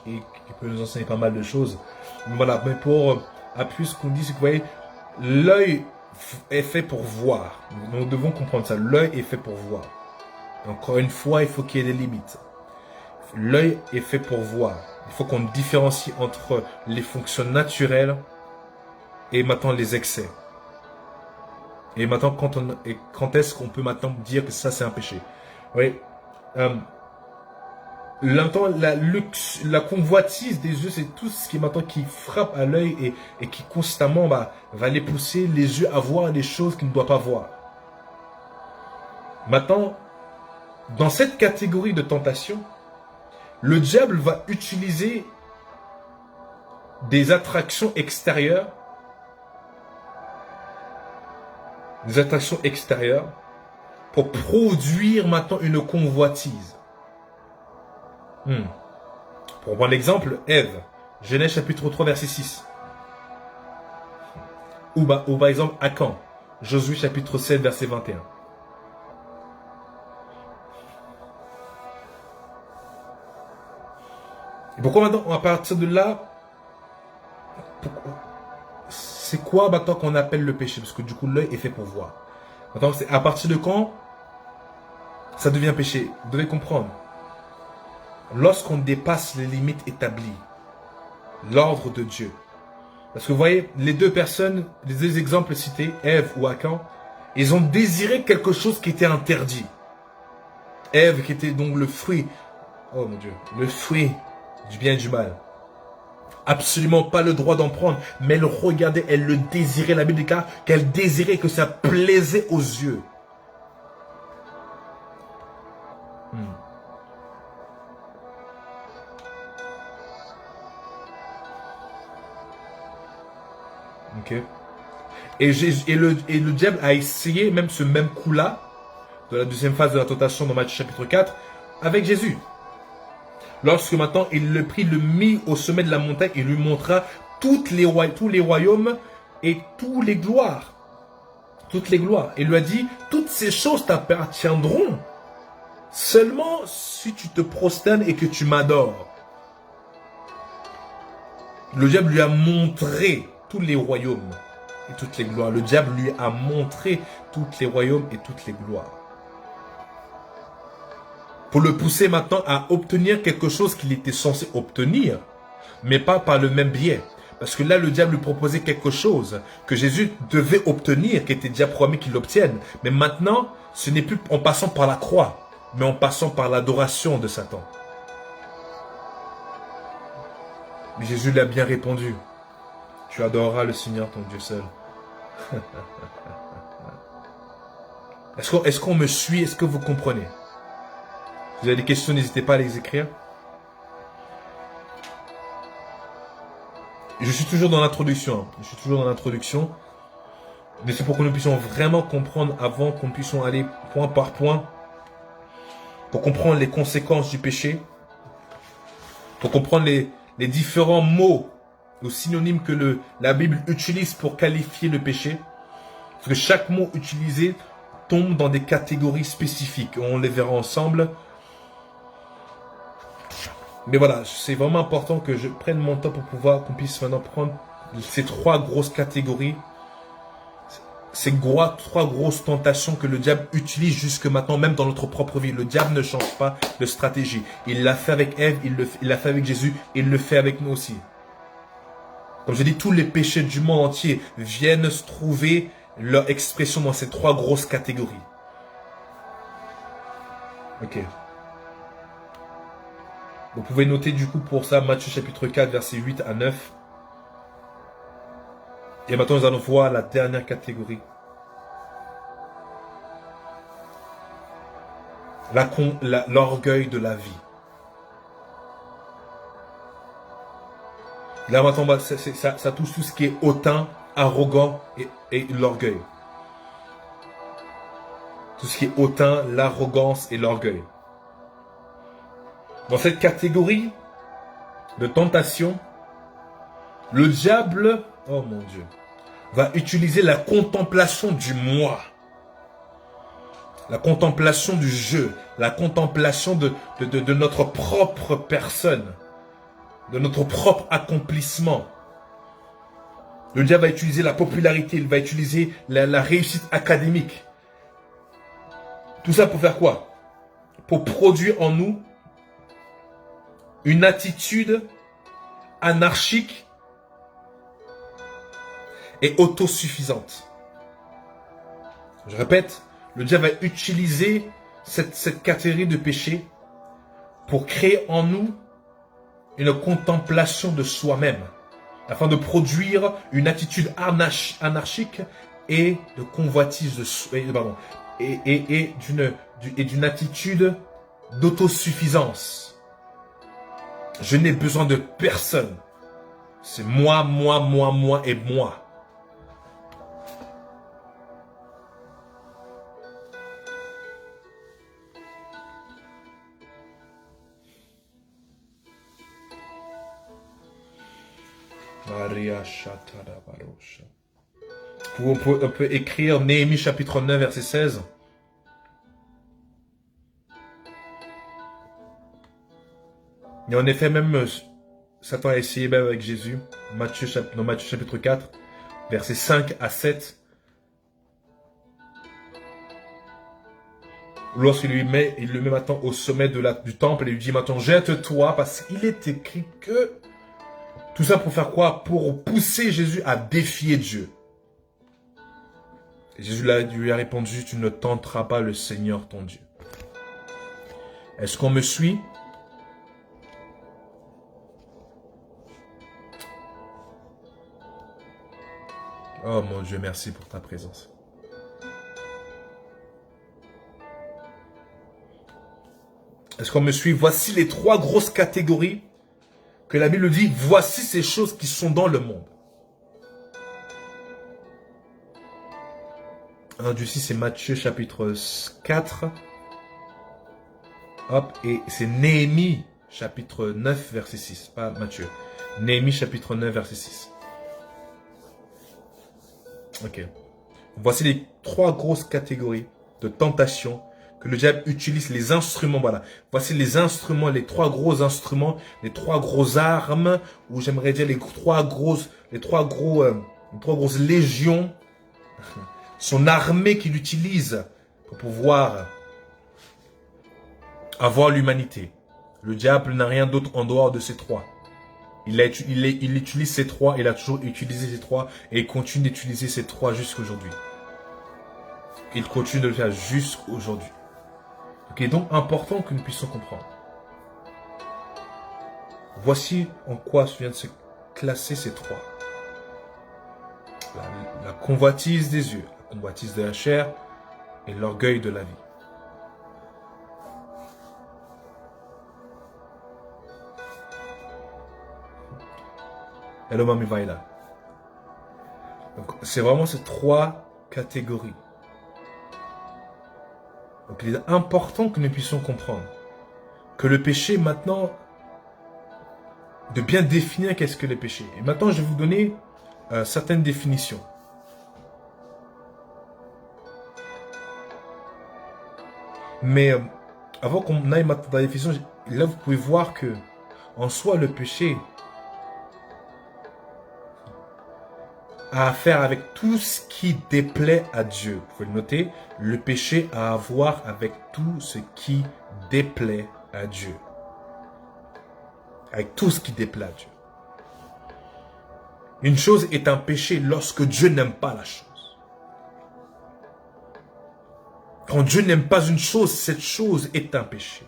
et qui peut nous enseigner pas mal de choses. Mais voilà, mais pour appuyer ce qu'on dit, c'est que vous voyez, l'œil est fait pour voir. Nous devons comprendre ça. L'œil est fait pour voir. Encore une fois, il faut qu'il y ait des limites. L'œil est fait pour voir. Il faut qu'on différencie entre les fonctions naturelles et maintenant les excès. Et maintenant, quand est-ce qu'on peut maintenant dire que ça c'est un péché? Oui. La convoitise des yeux, c'est tout ce qui maintenant qui frappe à l'œil et qui constamment va les pousser les yeux à voir des choses qu'ils ne doivent pas voir. Maintenant, dans cette catégorie de tentation, le diable va utiliser des attractions extérieures, pour produire maintenant une convoitise. Pour prendre l'exemple, Ève, Genèse chapitre 3 verset 6. Ou par exemple Akan, Josué chapitre 7 verset 21. Et pourquoi maintenant, à partir de là, c'est quoi maintenant qu'on appelle le péché? Parce que du coup, l'œil est fait pour voir. Maintenant, c'est à partir de quand ça devient péché? Vous devez comprendre. lorsqu'on dépasse les limites établies, l'ordre de Dieu. Parce que vous voyez, les deux personnes, les deux exemples cités, Ève ou Akan, ils ont désiré quelque chose qui était interdit. Ève qui était donc le fruit, oh mon Dieu, le fruit du bien et du mal. Absolument pas le droit d'en prendre, mais elle regardait, elle le désirait. La Bible déclare qu'elle désirait, que ça plaisait aux yeux. Ok. Et le diable a essayé même ce même coup-là, de la deuxième phase de la tentation dans Matthieu chapitre 4, avec Jésus. Lorsque maintenant il le prit, le mit au sommet de la montagne et lui montra tous les royaumes et toutes les gloires. Toutes les gloires. Et lui a dit, toutes ces choses t'appartiendront seulement si tu te prosternes et que tu m'adores. Le diable lui a montré tous les royaumes et toutes les gloires. Le diable lui a montré tous les royaumes et toutes les gloires. Pour le pousser maintenant à obtenir quelque chose qu'il était censé obtenir, mais pas par le même biais. Parce que là, le diable lui proposait quelque chose que Jésus devait obtenir, qui était déjà promis qu'il l'obtienne. Mais maintenant, ce n'est plus en passant par la croix, mais en passant par l'adoration de Satan. Mais Jésus lui a bien répondu. Tu adoreras le Seigneur ton Dieu seul. Est-ce qu'on me suit? Est-ce que vous comprenez? Vous avez des questions, n'hésitez pas à les écrire. Je suis toujours dans l'introduction. Je suis toujours dans l'introduction. Mais c'est pour que nous puissions vraiment comprendre avant qu'on puisse aller point par point. Pour comprendre les conséquences du péché. Pour comprendre les différents mots ou synonymes que la Bible utilise pour qualifier le péché. Parce que chaque mot utilisé tombe dans des catégories spécifiques. On les verra ensemble. Mais voilà, c'est vraiment important que je prenne mon temps pour pouvoir qu'on puisse maintenant prendre ces trois grosses catégories. Ces trois grosses tentations que le diable utilise jusque maintenant, même dans notre propre vie. Le diable ne change pas de stratégie. Il l'a fait avec Ève, il l'a fait avec Jésus, il le fait avec nous aussi. Comme je dis, tous les péchés du monde entier viennent se trouver leur expression dans ces trois grosses catégories. Ok. Vous pouvez noter du coup pour ça Matthieu chapitre 4 versets 8 à 9. Et maintenant nous allons voir la dernière catégorie. L'orgueil de la vie. Là maintenant ça touche tout ce qui est hautain, arrogant et l'orgueil. Tout ce qui est hautain, l'arrogance et l'orgueil. Dans cette catégorie de tentation, le diable, oh mon Dieu, va utiliser la contemplation du moi, la contemplation du jeu, la contemplation de notre propre personne, de notre propre accomplissement. Le diable va utiliser la popularité, il va utiliser la réussite académique. Tout ça pour faire quoi? Pour produire en nous une attitude anarchique et autosuffisante. Je répète, le diable va utiliser cette catégorie de péché pour créer en nous une contemplation de soi-même, afin de produire une attitude anarchique et de convoitise et d'une attitude d'autosuffisance. Je n'ai besoin de personne. C'est moi, moi, moi, moi et moi. On peut écrire Néhémie chapitre 9 verset 16. Et en effet, même Satan a essayé même avec Jésus, dans Matthieu chapitre 4, versets 5 à 7. lorsqu'il il le met maintenant au sommet du temple et lui dit maintenant jette-toi, parce qu'il est écrit que tout ça pour faire quoi? Pour pousser Jésus à défier Dieu. Et Jésus lui a répondu, tu ne tenteras pas le Seigneur ton Dieu. Est-ce qu'on me suit? Oh mon Dieu, merci pour ta présence. Est-ce qu'on me suit? Voici les 3 grosses catégories que la Bible dit. Voici ces choses qui sont dans le monde. Ici, c'est Matthieu chapitre 4. Hop, et c'est Néhémie chapitre 9 verset 6. Pas Matthieu. Néhémie chapitre 9 verset 6. Ok. Voici les 3 grosses catégories de tentation que le diable utilise, les instruments, voilà. Voici les instruments, les 3 gros instruments, les 3 grosses armes, ou j'aimerais dire les trois grosses légions, son armée qu'il utilise pour pouvoir avoir l'humanité. Le diable n'a rien d'autre en dehors de ces 3. Il utilise ces 3, il a toujours utilisé ces 3, et il continue d'utiliser ces 3 jusqu'aujourd'hui. Il continue de le faire jusqu'aujourd'hui. Il est donc important que nous puissions comprendre. Voici en quoi vient de se classer ces 3. La convoitise des yeux, la convoitise de la chair et l'orgueil de la vie. Hello Mami Vaila. Donc c'est vraiment ces 3 catégories. Donc il est important que nous puissions comprendre que le péché maintenant, de bien définir qu'est-ce que le péché. Et maintenant je vais vous donner certaines définitions. Mais avant qu'on aille maintenant dans la définition, là vous pouvez voir que en soi le péché a à faire avec tout ce qui déplaît à Dieu. Vous pouvez le noter, le péché a à voir avec tout ce qui déplaît à Dieu. Avec tout ce qui déplaît à Dieu. Une chose est un péché lorsque Dieu n'aime pas la chose. Quand Dieu n'aime pas une chose, cette chose est un péché.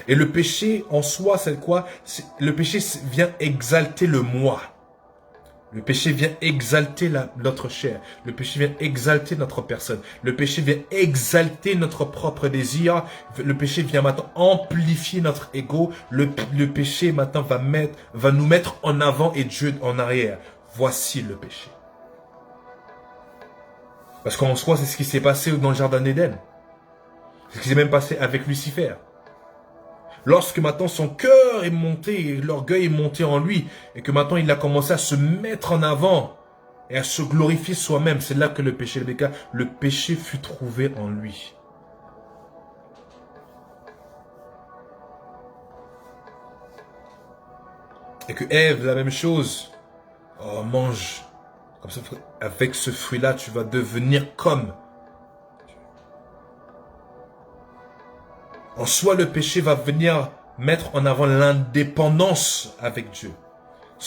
Et le péché en soi, c'est quoi? Le péché vient exalter le moi. Le péché vient exalter notre chair. Le péché vient exalter notre personne. Le péché vient exalter notre propre désir. Le péché vient maintenant amplifier notre ego. Le péché maintenant va nous mettre en avant et Dieu en arrière. Voici le péché. Parce qu'en soi, c'est ce qui s'est passé dans le jardin d'Éden. C'est ce qui s'est même passé avec Lucifer. Lorsque maintenant son cœur est monté, l'orgueil est monté en lui, et que maintenant il a commencé à se mettre en avant et à se glorifier soi-même, c'est là que le péché fut trouvé en lui. Et que Ève, la même chose, oh, mange, comme ça, avec ce fruit-là, tu vas devenir comme. En soi, le péché va venir mettre en avant l'indépendance avec Dieu.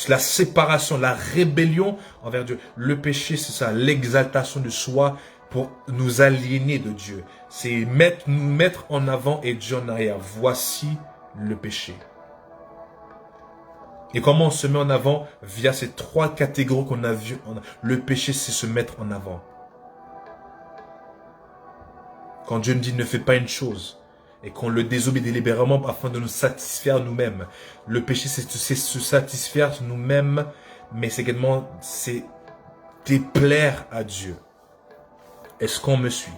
La séparation, la rébellion envers Dieu. Le péché, c'est ça, l'exaltation de soi pour nous aliéner de Dieu. C'est nous mettre en avant et Dieu en arrière. Voici le péché. Et comment on se met en avant? Via ces 3 catégories qu'on a vues. Le péché, c'est se mettre en avant. Quand Dieu nous dit ne fais pas une chose, et qu'on le désobéit délibérément afin de nous satisfaire nous-mêmes. Le péché, c'est se satisfaire nous-mêmes, mais c'est également déplaire à Dieu. Est-ce qu'on me suit?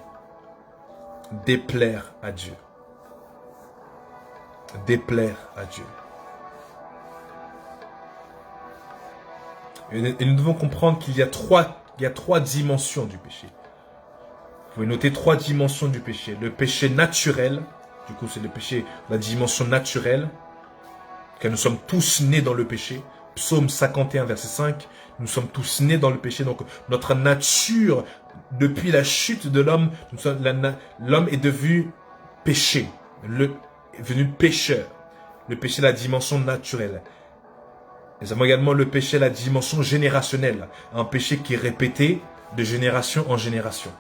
Déplaire à Dieu. Déplaire à Dieu. Et nous devons comprendre qu'il y a 3 dimensions du péché. Vous pouvez noter 3 dimensions du péché. Le péché naturel. Du coup, c'est le péché, la dimension naturelle, car nous sommes tous nés dans le péché. Psaume 51, verset 5, nous sommes tous nés dans le péché. Donc, notre nature depuis la chute de l'homme, l'homme est devenu péché, est devenu pécheur. Le péché, la dimension naturelle. Nous avons également le péché, la dimension générationnelle. Un péché qui est répété de génération en génération.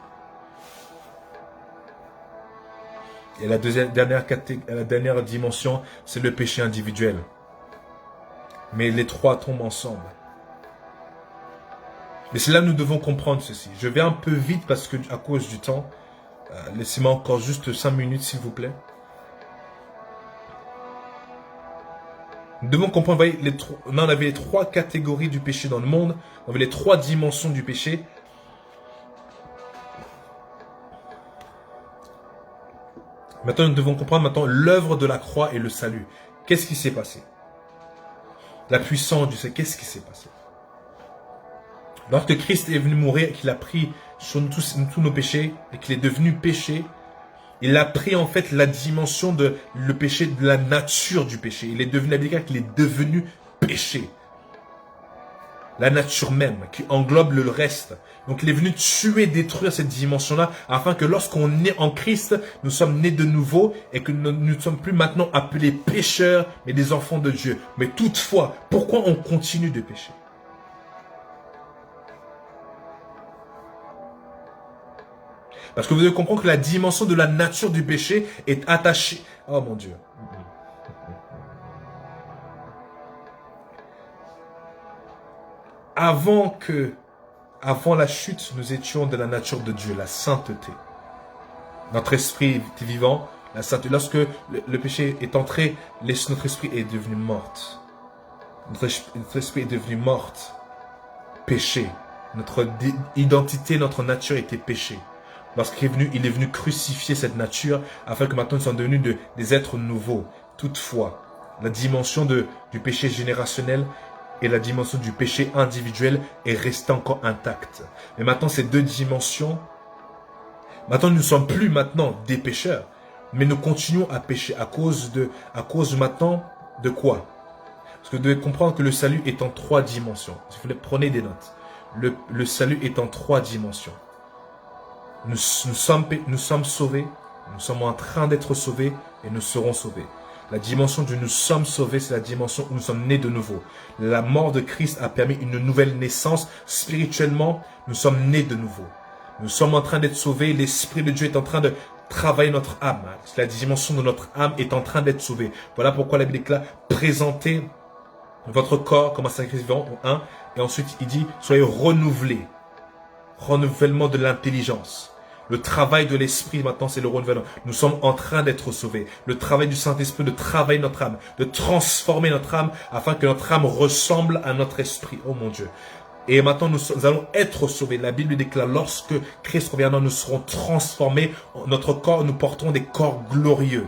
Et la dernière dimension, c'est le péché individuel. Mais les trois tombent ensemble. Mais c'est là que nous devons comprendre ceci. Je vais un peu vite parce que à cause du temps. Laissez-moi encore juste 5 minutes, s'il vous plaît. Nous devons comprendre, vous voyez, on avait les trois catégories du péché dans le monde. On avait les trois dimensions du péché. Maintenant, nous devons comprendre l'œuvre de la croix et le salut. Qu'est-ce qui s'est passé? La puissance du Seigneur, qu'est-ce qui s'est passé? Lorsque Christ est venu mourir, qu'il a pris sur tous nos péchés et qu'il est devenu péché, il a pris en fait la dimension de le péché, de la nature du péché. Il est devenu, la Bible dit qu'il est devenu péché. La nature même, qui englobe le reste. Donc il est venu tuer, détruire cette dimension-là, afin que lorsqu'on est en Christ, nous sommes nés de nouveau et que nous ne sommes plus maintenant appelés pécheurs, mais des enfants de Dieu. Mais toutefois, pourquoi on continue de pécher? Parce que vous devez comprendre que la dimension de la nature du péché est attachée. Oh mon Dieu. Avant la chute, nous étions de la nature de Dieu, la sainteté. Notre esprit était vivant, la sainteté. Lorsque le péché est entré, notre esprit est devenu morte. Notre esprit est devenu morte. Péché. Notre identité, notre nature était péché. Lorsqu'il est venu, il est venu crucifier cette nature afin que maintenant nous soyons devenus des êtres nouveaux. Toutefois, la dimension du péché générationnel et la dimension du péché individuel est restée encore intacte. Mais maintenant, ces deux dimensions, maintenant nous ne sommes plus maintenant des pécheurs, mais nous continuons à pécher à cause maintenant de quoi? Parce que vous devez comprendre que le salut est en 3 dimensions. Si vous voulez, prenez des notes. Le salut est en 3 dimensions. Nous sommes sauvés, nous sommes en train d'être sauvés et nous serons sauvés. La dimension du nous sommes sauvés, c'est la dimension où nous sommes nés de nouveau. La mort de Christ a permis une nouvelle naissance. Spirituellement, nous sommes nés de nouveau. Nous sommes en train d'être sauvés. L'Esprit de Dieu est en train de travailler notre âme. La dimension de notre âme est en train d'être sauvée. Voilà pourquoi la Bible déclare présentez votre corps comme un sacrifice vivant, et ensuite il dit soyez renouvelés. Renouvellement de l'intelligence. Le travail de l'esprit, maintenant, c'est le renouvellement. Nous sommes en train d'être sauvés. Le travail du Saint-Esprit, de travailler notre âme, de transformer notre âme, afin que notre âme ressemble à notre esprit. Oh mon Dieu. Et maintenant, nous allons être sauvés. La Bible déclare, lorsque Christ reviendra, nous serons transformés. Notre corps, nous porterons des corps glorieux.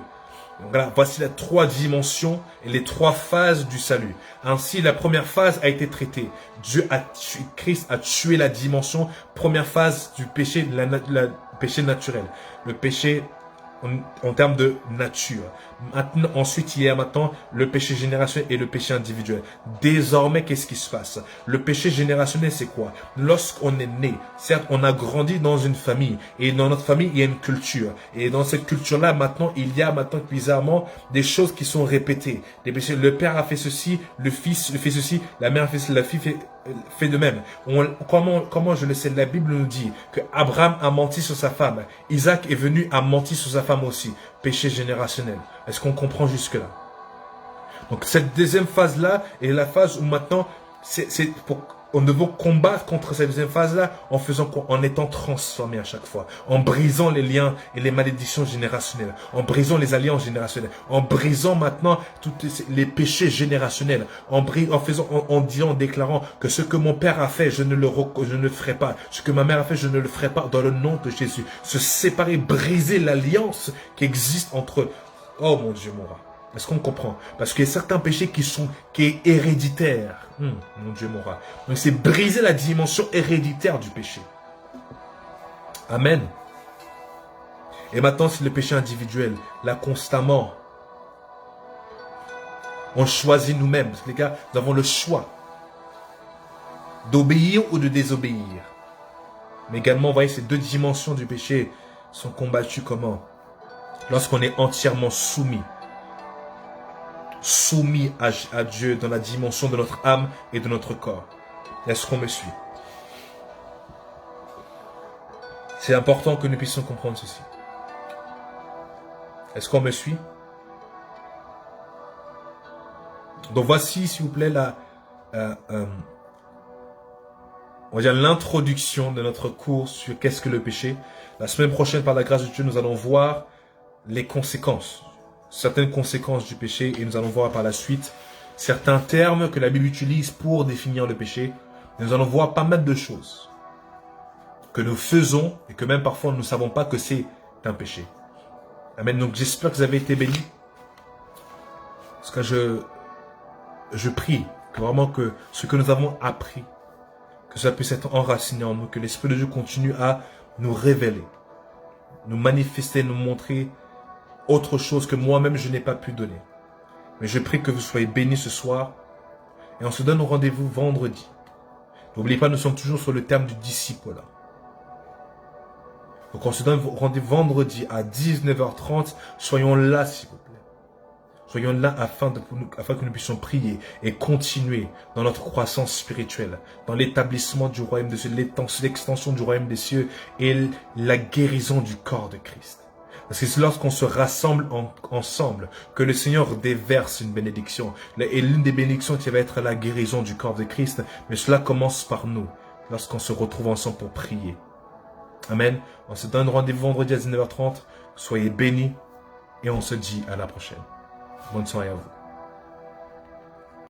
Voilà, voici les 3 dimensions et les 3 phases du salut. Ainsi, la première phase a été traitée. Christ a tué la dimension, première phase du péché, le péché naturel. Le péché en termes de nature. Maintenant, ensuite, il y a maintenant le péché générationnel et le péché individuel. Désormais, qu'est-ce qui se passe? Le péché générationnel, c'est quoi? Lorsqu'on est né, certes, on a grandi dans une famille. Et dans notre famille, il y a une culture. Et dans cette culture-là, maintenant, il y a maintenant, bizarrement, des choses qui sont répétées. Des péchés. Le père a fait ceci, le fils fait ceci, la mère a fait ceci, la fille fait de même. Comment je le sais? La Bible nous dit que Abraham a menti sur sa femme. Isaac est venu à mentir sur sa femme aussi. Péché générationnel. Est-ce qu'on comprend jusque-là? Donc cette deuxième phase-là est la phase où maintenant, on devait combattre contre cette deuxième phase-là en faisant quoi? En étant transformé à chaque fois. En brisant les liens et les malédictions générationnelles. En brisant les alliances générationnelles. En brisant maintenant tous les péchés générationnels. En déclarant que ce que mon père a fait, je ne le ferai pas. Ce que ma mère a fait, je ne le ferai pas dans le nom de Jésus. Se séparer, briser l'alliance qui existe entre... Oh mon Dieu, mon roi. Est-ce qu'on comprend? Parce qu'il y a certains péchés qui est héréditaire. Mon Dieu, mon roi. Donc c'est briser la dimension héréditaire du péché. Amen. Et maintenant, c'est le péché individuel. Là, constamment, on choisit nous-mêmes. Parce que les gars, nous avons le choix d'obéir ou de désobéir. Mais également, vous voyez, ces deux dimensions du péché sont combattues comment? Lorsqu'on est entièrement soumis à Dieu dans la dimension de notre âme et de notre corps. Est-ce qu'on me suit? C'est important que nous puissions comprendre ceci. Est-ce qu'on me suit? Donc voici, s'il vous plaît, on va dire l'introduction de notre cours sur qu'est-ce que le péché. La semaine prochaine, par la grâce de Dieu, nous allons voir les conséquences, certaines conséquences du péché, et nous allons voir par la suite certains termes que la Bible utilise pour définir le péché. Nous allons voir pas mal de choses que nous faisons et que même parfois nous ne savons pas que c'est un péché. Amen. Donc j'espère que vous avez été bénis. Parce que je prie que vraiment que ce que nous avons appris, que ça puisse être enraciné en nous, que l'Esprit de Dieu continue à nous révéler, nous manifester, nous montrer autre chose que moi-même je n'ai pas pu donner. Mais je prie que vous soyez bénis ce soir et on se donne rendez-vous vendredi. N'oubliez pas, nous sommes toujours sur le terme du disciple là. Donc on se donne rendez-vous vendredi à 19h30. Soyons là s'il vous plaît. Soyons là afin que nous puissions prier et continuer dans notre croissance spirituelle, dans l'établissement du royaume de Dieu, l'extension du royaume des cieux et la guérison du corps de Christ. Parce que c'est lorsqu'on se rassemble ensemble que le Seigneur déverse une bénédiction. Et l'une des bénédictions qui va être la guérison du corps de Christ. Mais cela commence par nous, lorsqu'on se retrouve ensemble pour prier. Amen. On se donne rendez-vous vendredi à 19h30. Soyez bénis et on se dit à la prochaine. Bonne soirée à vous.